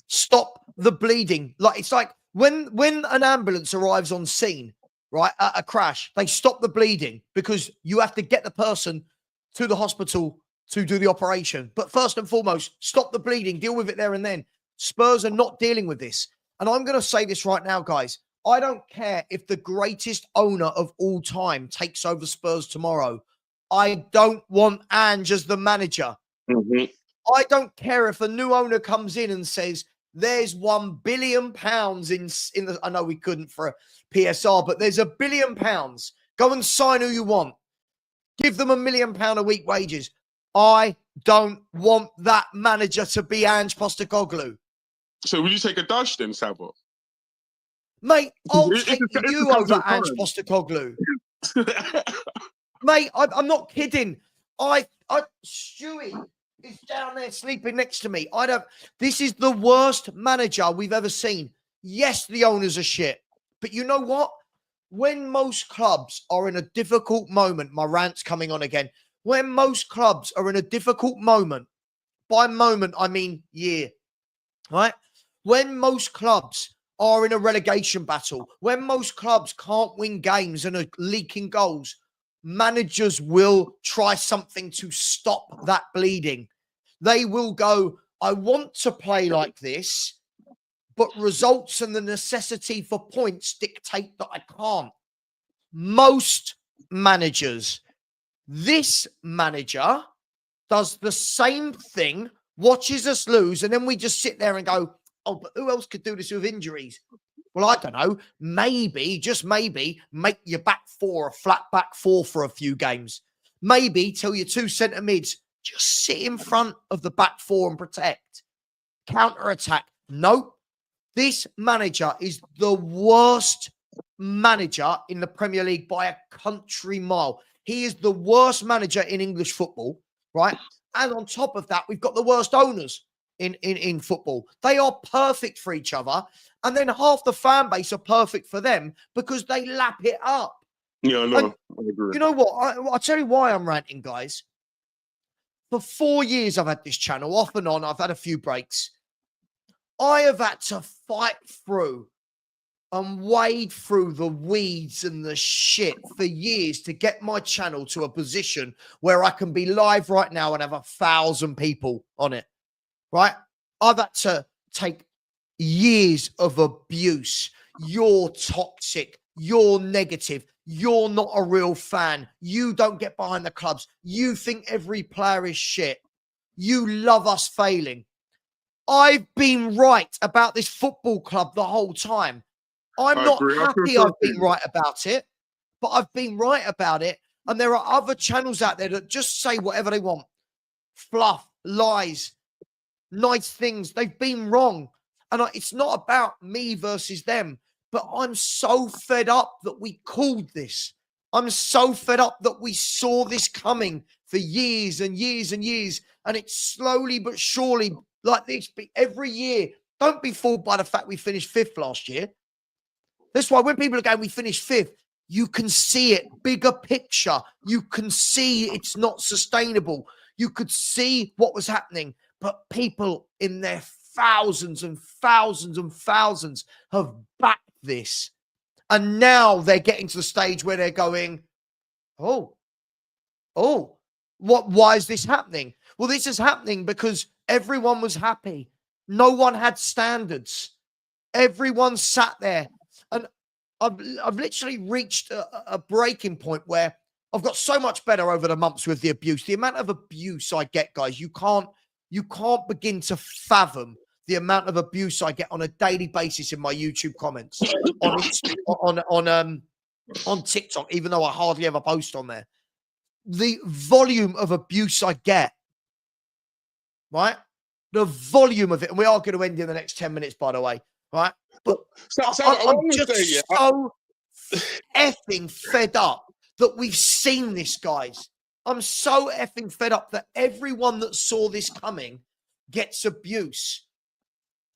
Stop the bleeding. Like, it's like when an ambulance arrives on scene, right, at a crash, they stop the bleeding because you have to get the person to the hospital to do the operation. But first and foremost, stop the bleeding, deal with it there and then. Spurs are not dealing with this. And I'm going to say this right now, guys. I don't care if the greatest owner of all time takes over Spurs tomorrow. I don't want Ange as the manager. I don't care if a new owner comes in and says, there's £1 billion in the, I know we couldn't for a PSR, but there's £1 billion. Go and sign who you want. Give them £1 million a week wages. I don't want that manager to be Ange Postecoglou.
So will you take a dash then, Sabo?
Mate, I'll take you over Ange Postecoglou. Mate, I'm not kidding. Stewie is down there sleeping next to me. This is the worst manager we've ever seen. Yes, the owners are shit. But you know what? When most clubs are in a difficult moment, my rant's coming on again. When most clubs are in a difficult moment, by moment, I mean year, right? When most clubs are in a relegation battle, when most clubs can't win games and are leaking goals, managers will try something to stop that bleeding. They will go, I want to play like this, but results and the necessity for points dictate that I can't. Most managers, this manager does the same thing, watches us lose, and then we just sit there and go, oh, but who else could do this with injuries? Well, I don't know. Maybe, just maybe, make your back four a flat back four for a few games. Maybe tell your 2 centre mids, just sit in front of the back four and protect. Counter-attack. Nope. This manager is the worst manager in the Premier League by a country mile. He is the worst manager in English football, right? And on top of that, we've got the worst owners in football. They are perfect for each other. And then half the fan base are perfect for them because they lap it up.
Yeah, I know. I agree.
You know what? I'll tell you why I'm ranting, guys. For 4 years, I've had this channel off and on. I've had a few breaks. I have had to fight through and wade through the weeds and the shit for years to get my channel to a position where I can be live right now and have 1,000 people on it, right? I've had to take years of abuse. You're toxic. You're negative. You're not a real fan. You don't get behind the clubs. You think every player is shit. You love us failing. I've been right about this football club the whole time. I'm not happy I've been right about it, but I've been right about it. And there are other channels out there that just say whatever they want. Fluff, lies, nice things. They've been wrong. And it's not about me versus them, but I'm so fed up that we called this. I'm so fed up that we saw this coming for years and years and years. And it's slowly but surely like this every year. Don't be fooled by the fact we finished 5th last year. That's why when people are going, we finished 5th, you can see it, bigger picture. You can see it's not sustainable. You could see what was happening, but people in their thousands and thousands and thousands have backed this. And now they're getting to the stage where they're going, why is this happening? Well, this is happening because everyone was happy. No one had standards. Everyone sat there. And I've literally reached a breaking point where I've got so much better over the months with the abuse. The amount of abuse I get, guys, you can't begin to fathom the amount of abuse I get on a daily basis in my YouTube comments, on TikTok, even though I hardly ever post on there. The volume of abuse I get, right? The volume of it, and we are going to end in the next 10 minutes, by the way, right? But I'm just so effing fed up that we've seen this, guys. I'm so effing fed up that everyone that saw this coming gets abuse.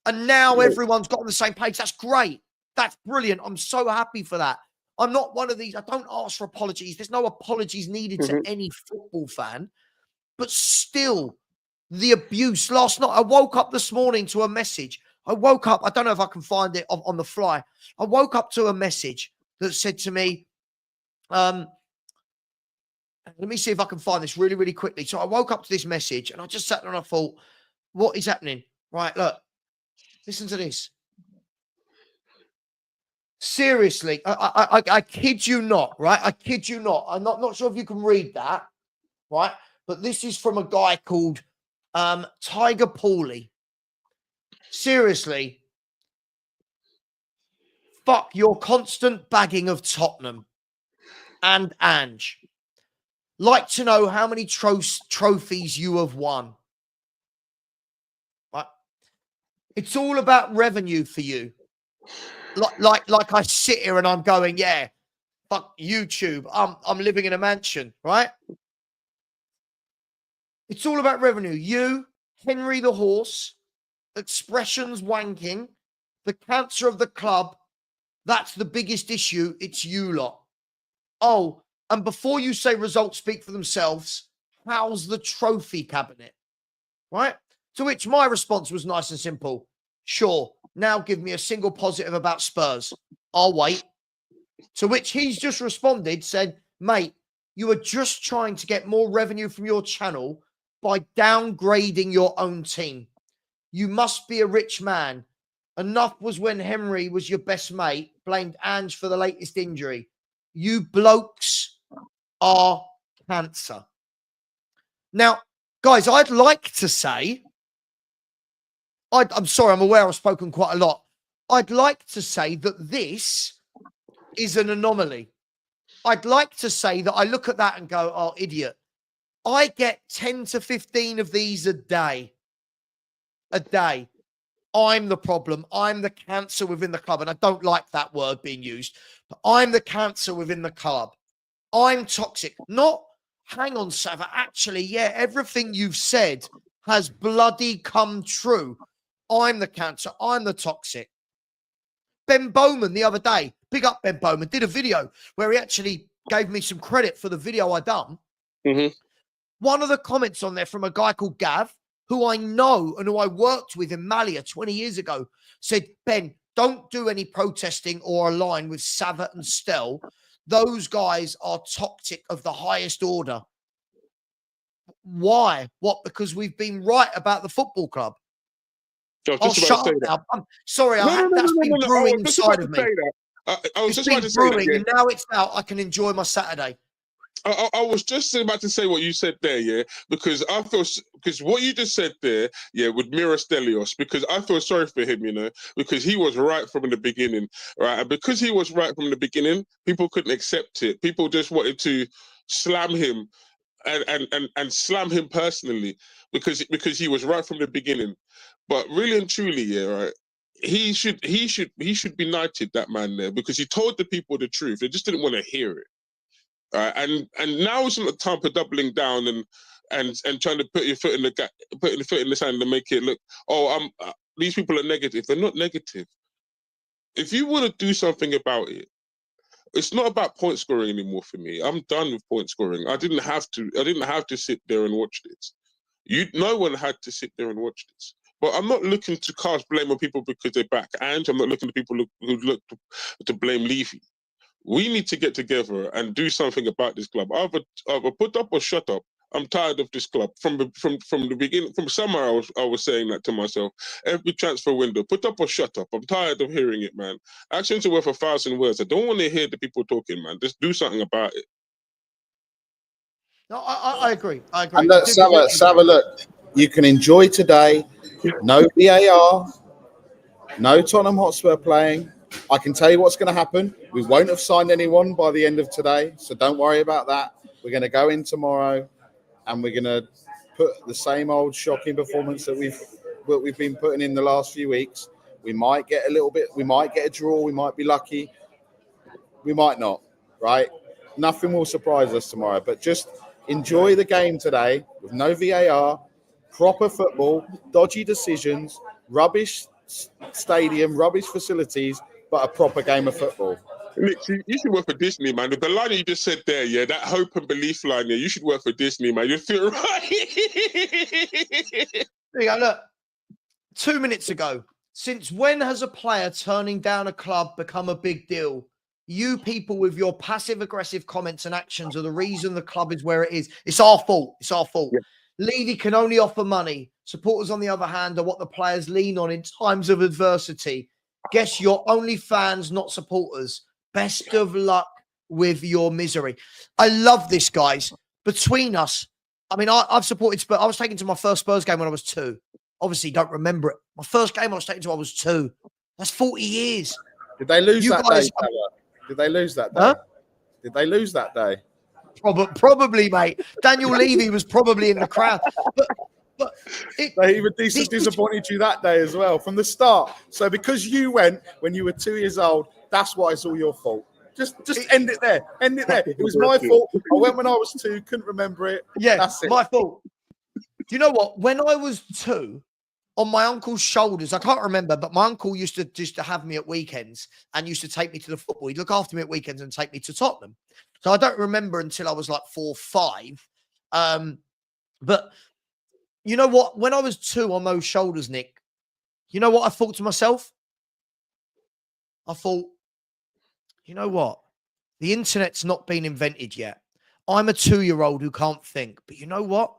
And now everyone's got on the same page. That's great. That's brilliant. I'm so happy for that. I'm not one of these. I don't ask for apologies. There's no apologies needed to any football fan. But still, the abuse. Last night, I woke up this morning to a message. I woke up. I don't know if I can find it on the fly. I woke up to a message that said to me, let me see if I can find this really, really quickly. So I woke up to this message and I just sat there and I thought, what is happening? Right, look, listen to this. Seriously, I kid you not, right? I kid you not. I'm not sure if you can read that, right? But this is from a guy called Tiger Paulie. Seriously, fuck your constant bagging of Tottenham and Ange. Like to know how many trophies you have won. Right? It's all about revenue for you. Like I sit here and I'm going, yeah, fuck YouTube. I'm living in a mansion, right? It's all about revenue. You, Henry the Horse, expressions wanking, the cancer of the club. That's the biggest issue. It's you lot. Oh, and before you say results speak for themselves, how's the trophy cabinet? Right? To which my response was nice and simple. Sure. Now give me a single positive about Spurs. I'll wait. To which he's just responded, said, mate, you are just trying to get more revenue from your channel by downgrading your own team. You must be a rich man. Enough was when Henry was your best mate, blamed Ange for the latest injury. You blokes are cancer. Now, guys, I'd like to say, I'm sorry, I'm aware I've spoken quite a lot. I'd like to say that this is an anomaly. I'd like to say that I look at that and go, oh, idiot. I get 10 to 15 of these a day. A day. I'm the problem. I'm the cancer within the club. And I don't like that word being used. But I'm the cancer within the club. I'm toxic. Not, hang on, Sava. Actually, yeah, everything you've said has bloody come true. I'm the cancer. I'm the toxic. Ben Bowman the other day, big up Ben Bowman, did a video where he actually gave me some credit for the video I done. One of the comments on there from a guy called Gav, who I know and who I worked with in Malia 20 years ago, said, Ben, don't do any protesting or align with Savat and Stel. Those guys are toxic of the highest order. Why? What? Because we've been right about the football club. I'll shut up now. I'm sorry, that's been brewing inside of me.
I was just about to say that, yeah.
And now it's out. I can enjoy my Saturday.
I was just about to say what you said there, yeah, because I feel, because what you just said there, yeah, would mirror Stelios, because I feel sorry for him, you know, because he was right from the beginning, right, and because he was right from the beginning, people couldn't accept it. People just wanted to slam him and slam him personally because he was right from the beginning. But really and truly, yeah, right. He should be knighted, that man there, because he told the people the truth. They just didn't want to hear it. And now isn't the time for doubling down and trying to put your foot in the sand and make it look, these people are negative. They're not negative. If you want to do something about it, it's not about point scoring anymore for me. I'm done with point scoring. I didn't have to sit there and watch this. No one had to sit there and watch this. But I'm not looking to cast blame on people because they're back, and I'm not looking to people who look to blame Levy. We need to get together and do something about this club. Either put up or shut up. I'm tired of this club. From the beginning, from summer, I was saying that to myself. Every transfer window, put up or shut up. I'm tired of hearing it, man. Actions are worth 1,000 words. I don't want to hear the people talking, man. Just do something about it.
No, I agree. I agree.
And look, Sava, look, you can enjoy today. No VAR, no Tottenham Hotspur playing. I can tell you what's going to happen. We won't have signed anyone by the end of today, so don't worry about that. We're going to go in tomorrow, and we're going to put the same old shocking performance that we've been putting in the last few weeks. We might get a little bit. We might get a draw. We might be lucky. We might not. Right? Nothing will surprise us tomorrow. But just enjoy the game today with no VAR, proper football, dodgy decisions, rubbish stadium, rubbish facilities, but a proper game of football.
Nick, you should work for Disney, man. The line you just said there, yeah, that hope and belief line, yeah, you should work for Disney, man. You'll feel right.
There you go, look. 2 minutes ago, since when has a player turning down a club become a big deal? You people with your passive-aggressive comments and actions are the reason the club is where it is. It's our fault. It's our fault. Yeah. Levy can only offer money. Supporters, on the other hand, are what the players lean on in times of adversity. Guess you're only fans, not supporters. Best of luck with your misery. I love this, guys. Between us, I mean, I've supported Spurs. I was taken to my first Spurs game when I was 2. Obviously, don't remember it. My first game I was taken to, I was 2. That's 40 years.
Did they lose that day? Did they lose that day?
Huh?
Did they lose that day?
Probably, mate. Daniel Levy was probably in the crowd. But
he disappointed you that day as well from the start. So because you went when you were 2 years old, that's why it's all your fault. Just end it there. End it there. It was my fault. I went when I was 2, couldn't remember it.
Yeah,
that's it.
My fault. Do you know what? When I was 2, on my uncle's shoulders, I can't remember, but my uncle used to have me at weekends and used to take me to the football. He'd look after me at weekends and take me to Tottenham. So I don't remember until I was like 4, 5. But you know what? When I was 2 on those shoulders, Nick, you know what I thought to myself? I thought, you know what? The internet's not been invented yet. I'm a 2-year-old who can't think. But you know what?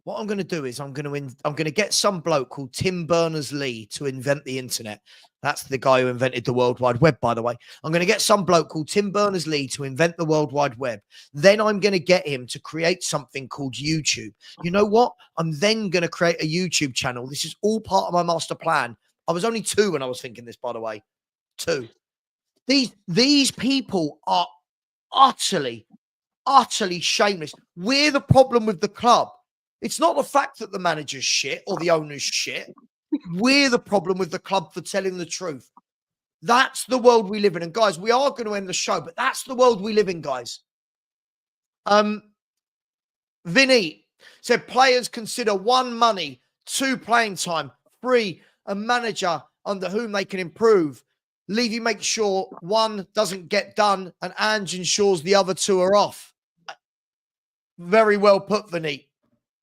What I'm going to do is I'm going to get some bloke called Tim Berners-Lee to invent the internet. That's the guy who invented the World Wide Web, by the way. I'm going to get some bloke called Tim Berners-Lee to invent the World Wide Web. Then I'm going to get him to create something called YouTube. You know what? I'm then going to create a YouTube channel. This is all part of my master plan. I was only 2 when I was thinking this, by the way. 2. These people are utterly shameless. We're the problem with the club. It's not the fact that the manager's shit or the owner's shit. We're the problem with the club for telling the truth. That's the world we live in. And guys, we are going to end the show, but that's the world we live in, guys. Vinny said players consider 1, money, 2, playing time, 3, a manager under whom they can improve. Levy makes sure 1 doesn't get done and Ange ensures the other 2 are off. Very well put, Vinny.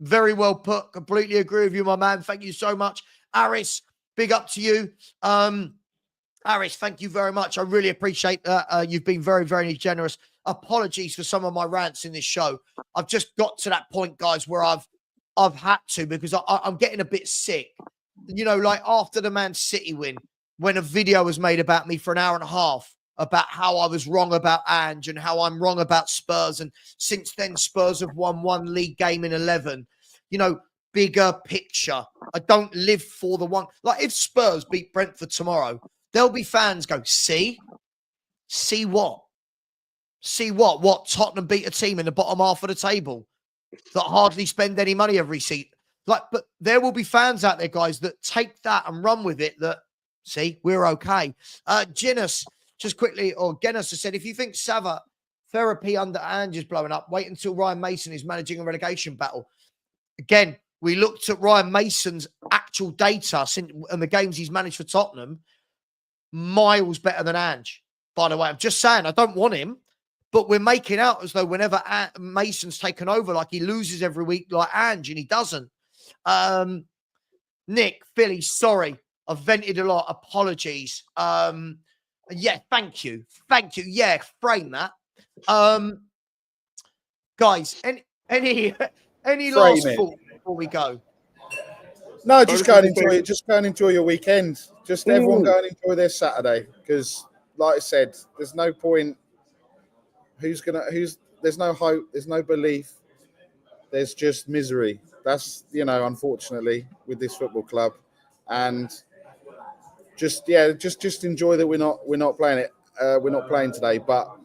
Very well put. Completely agree with you, my man. Thank you so much. Aris, big up to you. Aris, thank you very much. I really appreciate that. You've been very, very generous. Apologies for some of my rants in this show. I've just got to that point, guys, where I've had to, because I'm getting a bit sick. You know, like after the Man City win, when a video was made about me for an hour and a half about how I was wrong about Ange and how I'm wrong about Spurs. And since then, Spurs have won one league game in 11. You know, bigger picture. I don't live for the one. Like if Spurs beat Brentford tomorrow, there'll be fans go, see what? See what? What? Tottenham beat a team in the bottom half of the table that hardly spend any money every season. Like, but there will be fans out there, guys, that take that and run with it. That see, we're okay. Genus, just quickly, or Genus has said, if you think Sava therapy under Ange is blowing up, wait until Ryan Mason is managing a relegation battle. Again, we looked at Ryan Mason's actual data and the games he's managed for Tottenham, miles better than Ange. By the way, I'm just saying, I don't want him, but we're making out as though whenever Mason's taken over, like he loses every week like Ange, and he doesn't. Nick, Philly, sorry. I've vented a lot. Apologies. Yeah, thank you. Thank you. Yeah, frame that. Guys, any last thought before we go?
No, just go and enjoy it. Just go and enjoy your weekend. Just everyone go and enjoy their Saturday. Because, like I said, there's no point. There's no hope. There's no belief. There's just misery. That's, unfortunately, with this football club. And just enjoy that we're not playing it. We're not playing today, but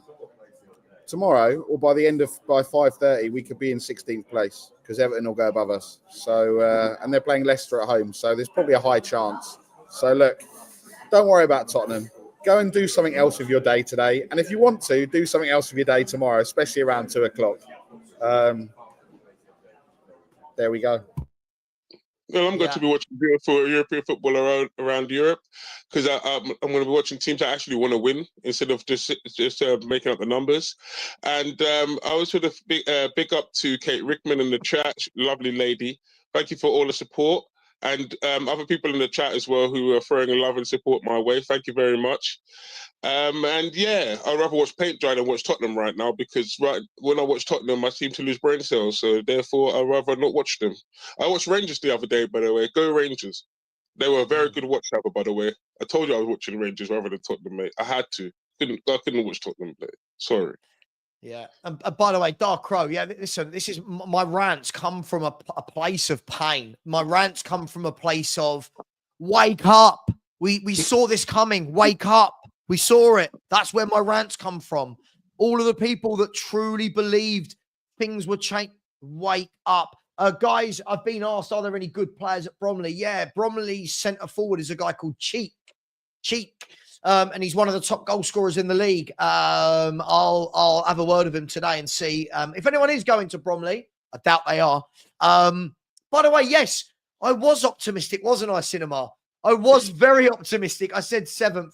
tomorrow or by 5:30 we could be in 16th place because Everton will go above us. So and they're playing Leicester at home, so there's probably a high chance. So look, don't worry about Tottenham. Go and do something else with your day today, and if you want to, do something else with your day tomorrow, especially around 2:00. There we go.
Well, I'm going to be watching beautiful European football around Europe because I'm going to be watching teams that actually want to win instead of just making up the numbers. And I was sort of big up to Kate Rickman in the chat, lovely lady. Thank you for all the support. And other people in the chat as well who are throwing love and support my way. Thank you very much. And yeah, I'd rather watch paint dry than watch Tottenham right now because when I watch Tottenham, I seem to lose brain cells. So therefore, I'd rather not watch them. I watched Rangers the other day, by the way. Go Rangers. They were a very good watch ever, by the way. I told you I was watching Rangers rather than Tottenham, mate. I had to. I couldn't watch Tottenham, mate. Sorry.
Yeah. And by the way, Dark Crow, yeah, listen, this is my rants come from a place of pain. My rants come from a place of wake up. We saw this coming. Wake up. We saw it. That's where my rants come from. All of the people that truly believed things would change. Wake up. Guys, I've been asked, are there any good players at Bromley? Yeah, Bromley's centre forward is a guy called Cheek. And he's one of the top goal scorers in the league. I'll have a word with him today and see if anyone is going to Bromley. I doubt they are. By the way, yes, I was optimistic, wasn't I, Cinema? I was very optimistic. I said 7th.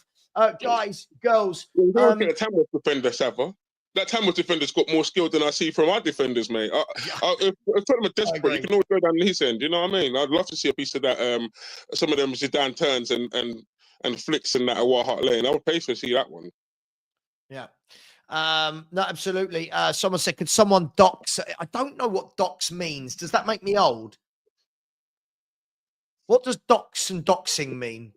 Guys, girls.
That Tamworth defender, Sava. That Tamworth defender's got more skill than I see from our defenders, mate. If Tottenham are desperate, you can always go down his end. You know what I mean? I'd love to see a piece of that. Some of them Zidane turns and flicks and that at White Hart Lane. I would pay to see that one.
Yeah. No, absolutely. Someone said, could someone dox? I don't know what dox means. Does that make me old? What does dox and doxing mean?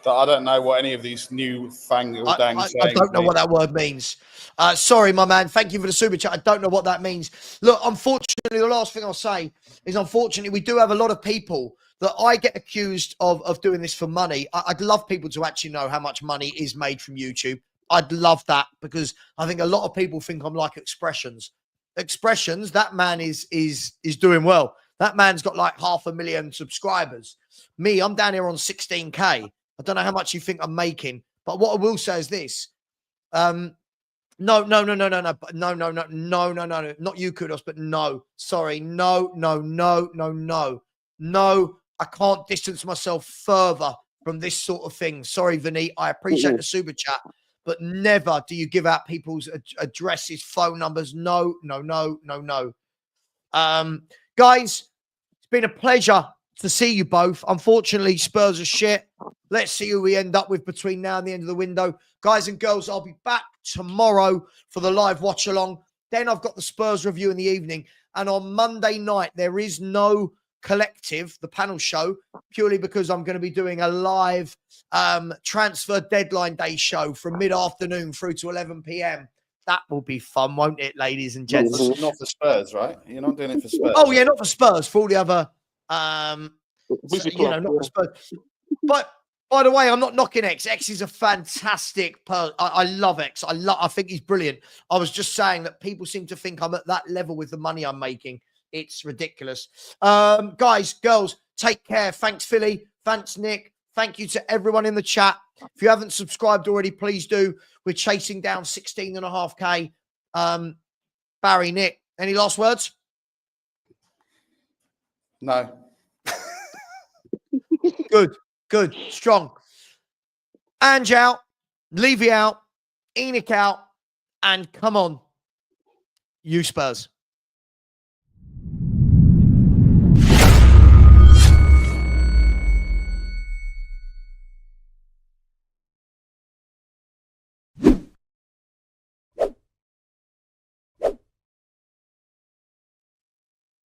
I don't know what any of these new fangled sayings
I don't know what that word means. Sorry, my man. Thank you for the super chat. I don't know what that means. Look, unfortunately, the last thing I'll say is, unfortunately, we do have a lot of people that I get accused of doing this for money. I'd love people to actually know how much money is made from YouTube. I'd love that because I think a lot of people think I'm like Expressions. Expressions, that man is doing well. That man's got like 500,000 subscribers. Me, I'm down here on 16K. I don't know how much you think I'm making, but what I will say is this. No, not you, Kudos, but no. Sorry, no. I can't distance myself further from this sort of thing. Sorry, Vinny. I appreciate the super chat, but never do you give out people's addresses, phone numbers. No. Guys, it's been a pleasure to see you both. Unfortunately, Spurs are shit. Let's see who we end up with between now and the end of the window. Guys and girls, I'll be back tomorrow for the live watch along. Then I've got the Spurs review in the evening. And on Monday night, there is no collective, the panel show, purely because I'm going to be doing a live transfer deadline day show from mid-afternoon through to 11 p.m. That will be fun, won't it, ladies and gents?
Not for Spurs, right? You're not doing it for Spurs.
Oh, yeah, not for Spurs, for all the other, not for Spurs. But by the way, I'm not knocking X. X is a fantastic person. I love X. I think he's brilliant. I was just saying that people seem to think I'm at that level with the money I'm making. It's ridiculous. Guys, girls, take care. Thanks, Philly. Thanks, Nick. Thank you to everyone in the chat. If you haven't subscribed already, please do. We're chasing down 16.5K. Barry, Nick, any last words?
No.
Good. Strong. Ange out. Levy out. Enoch out. And come on, you Spurs.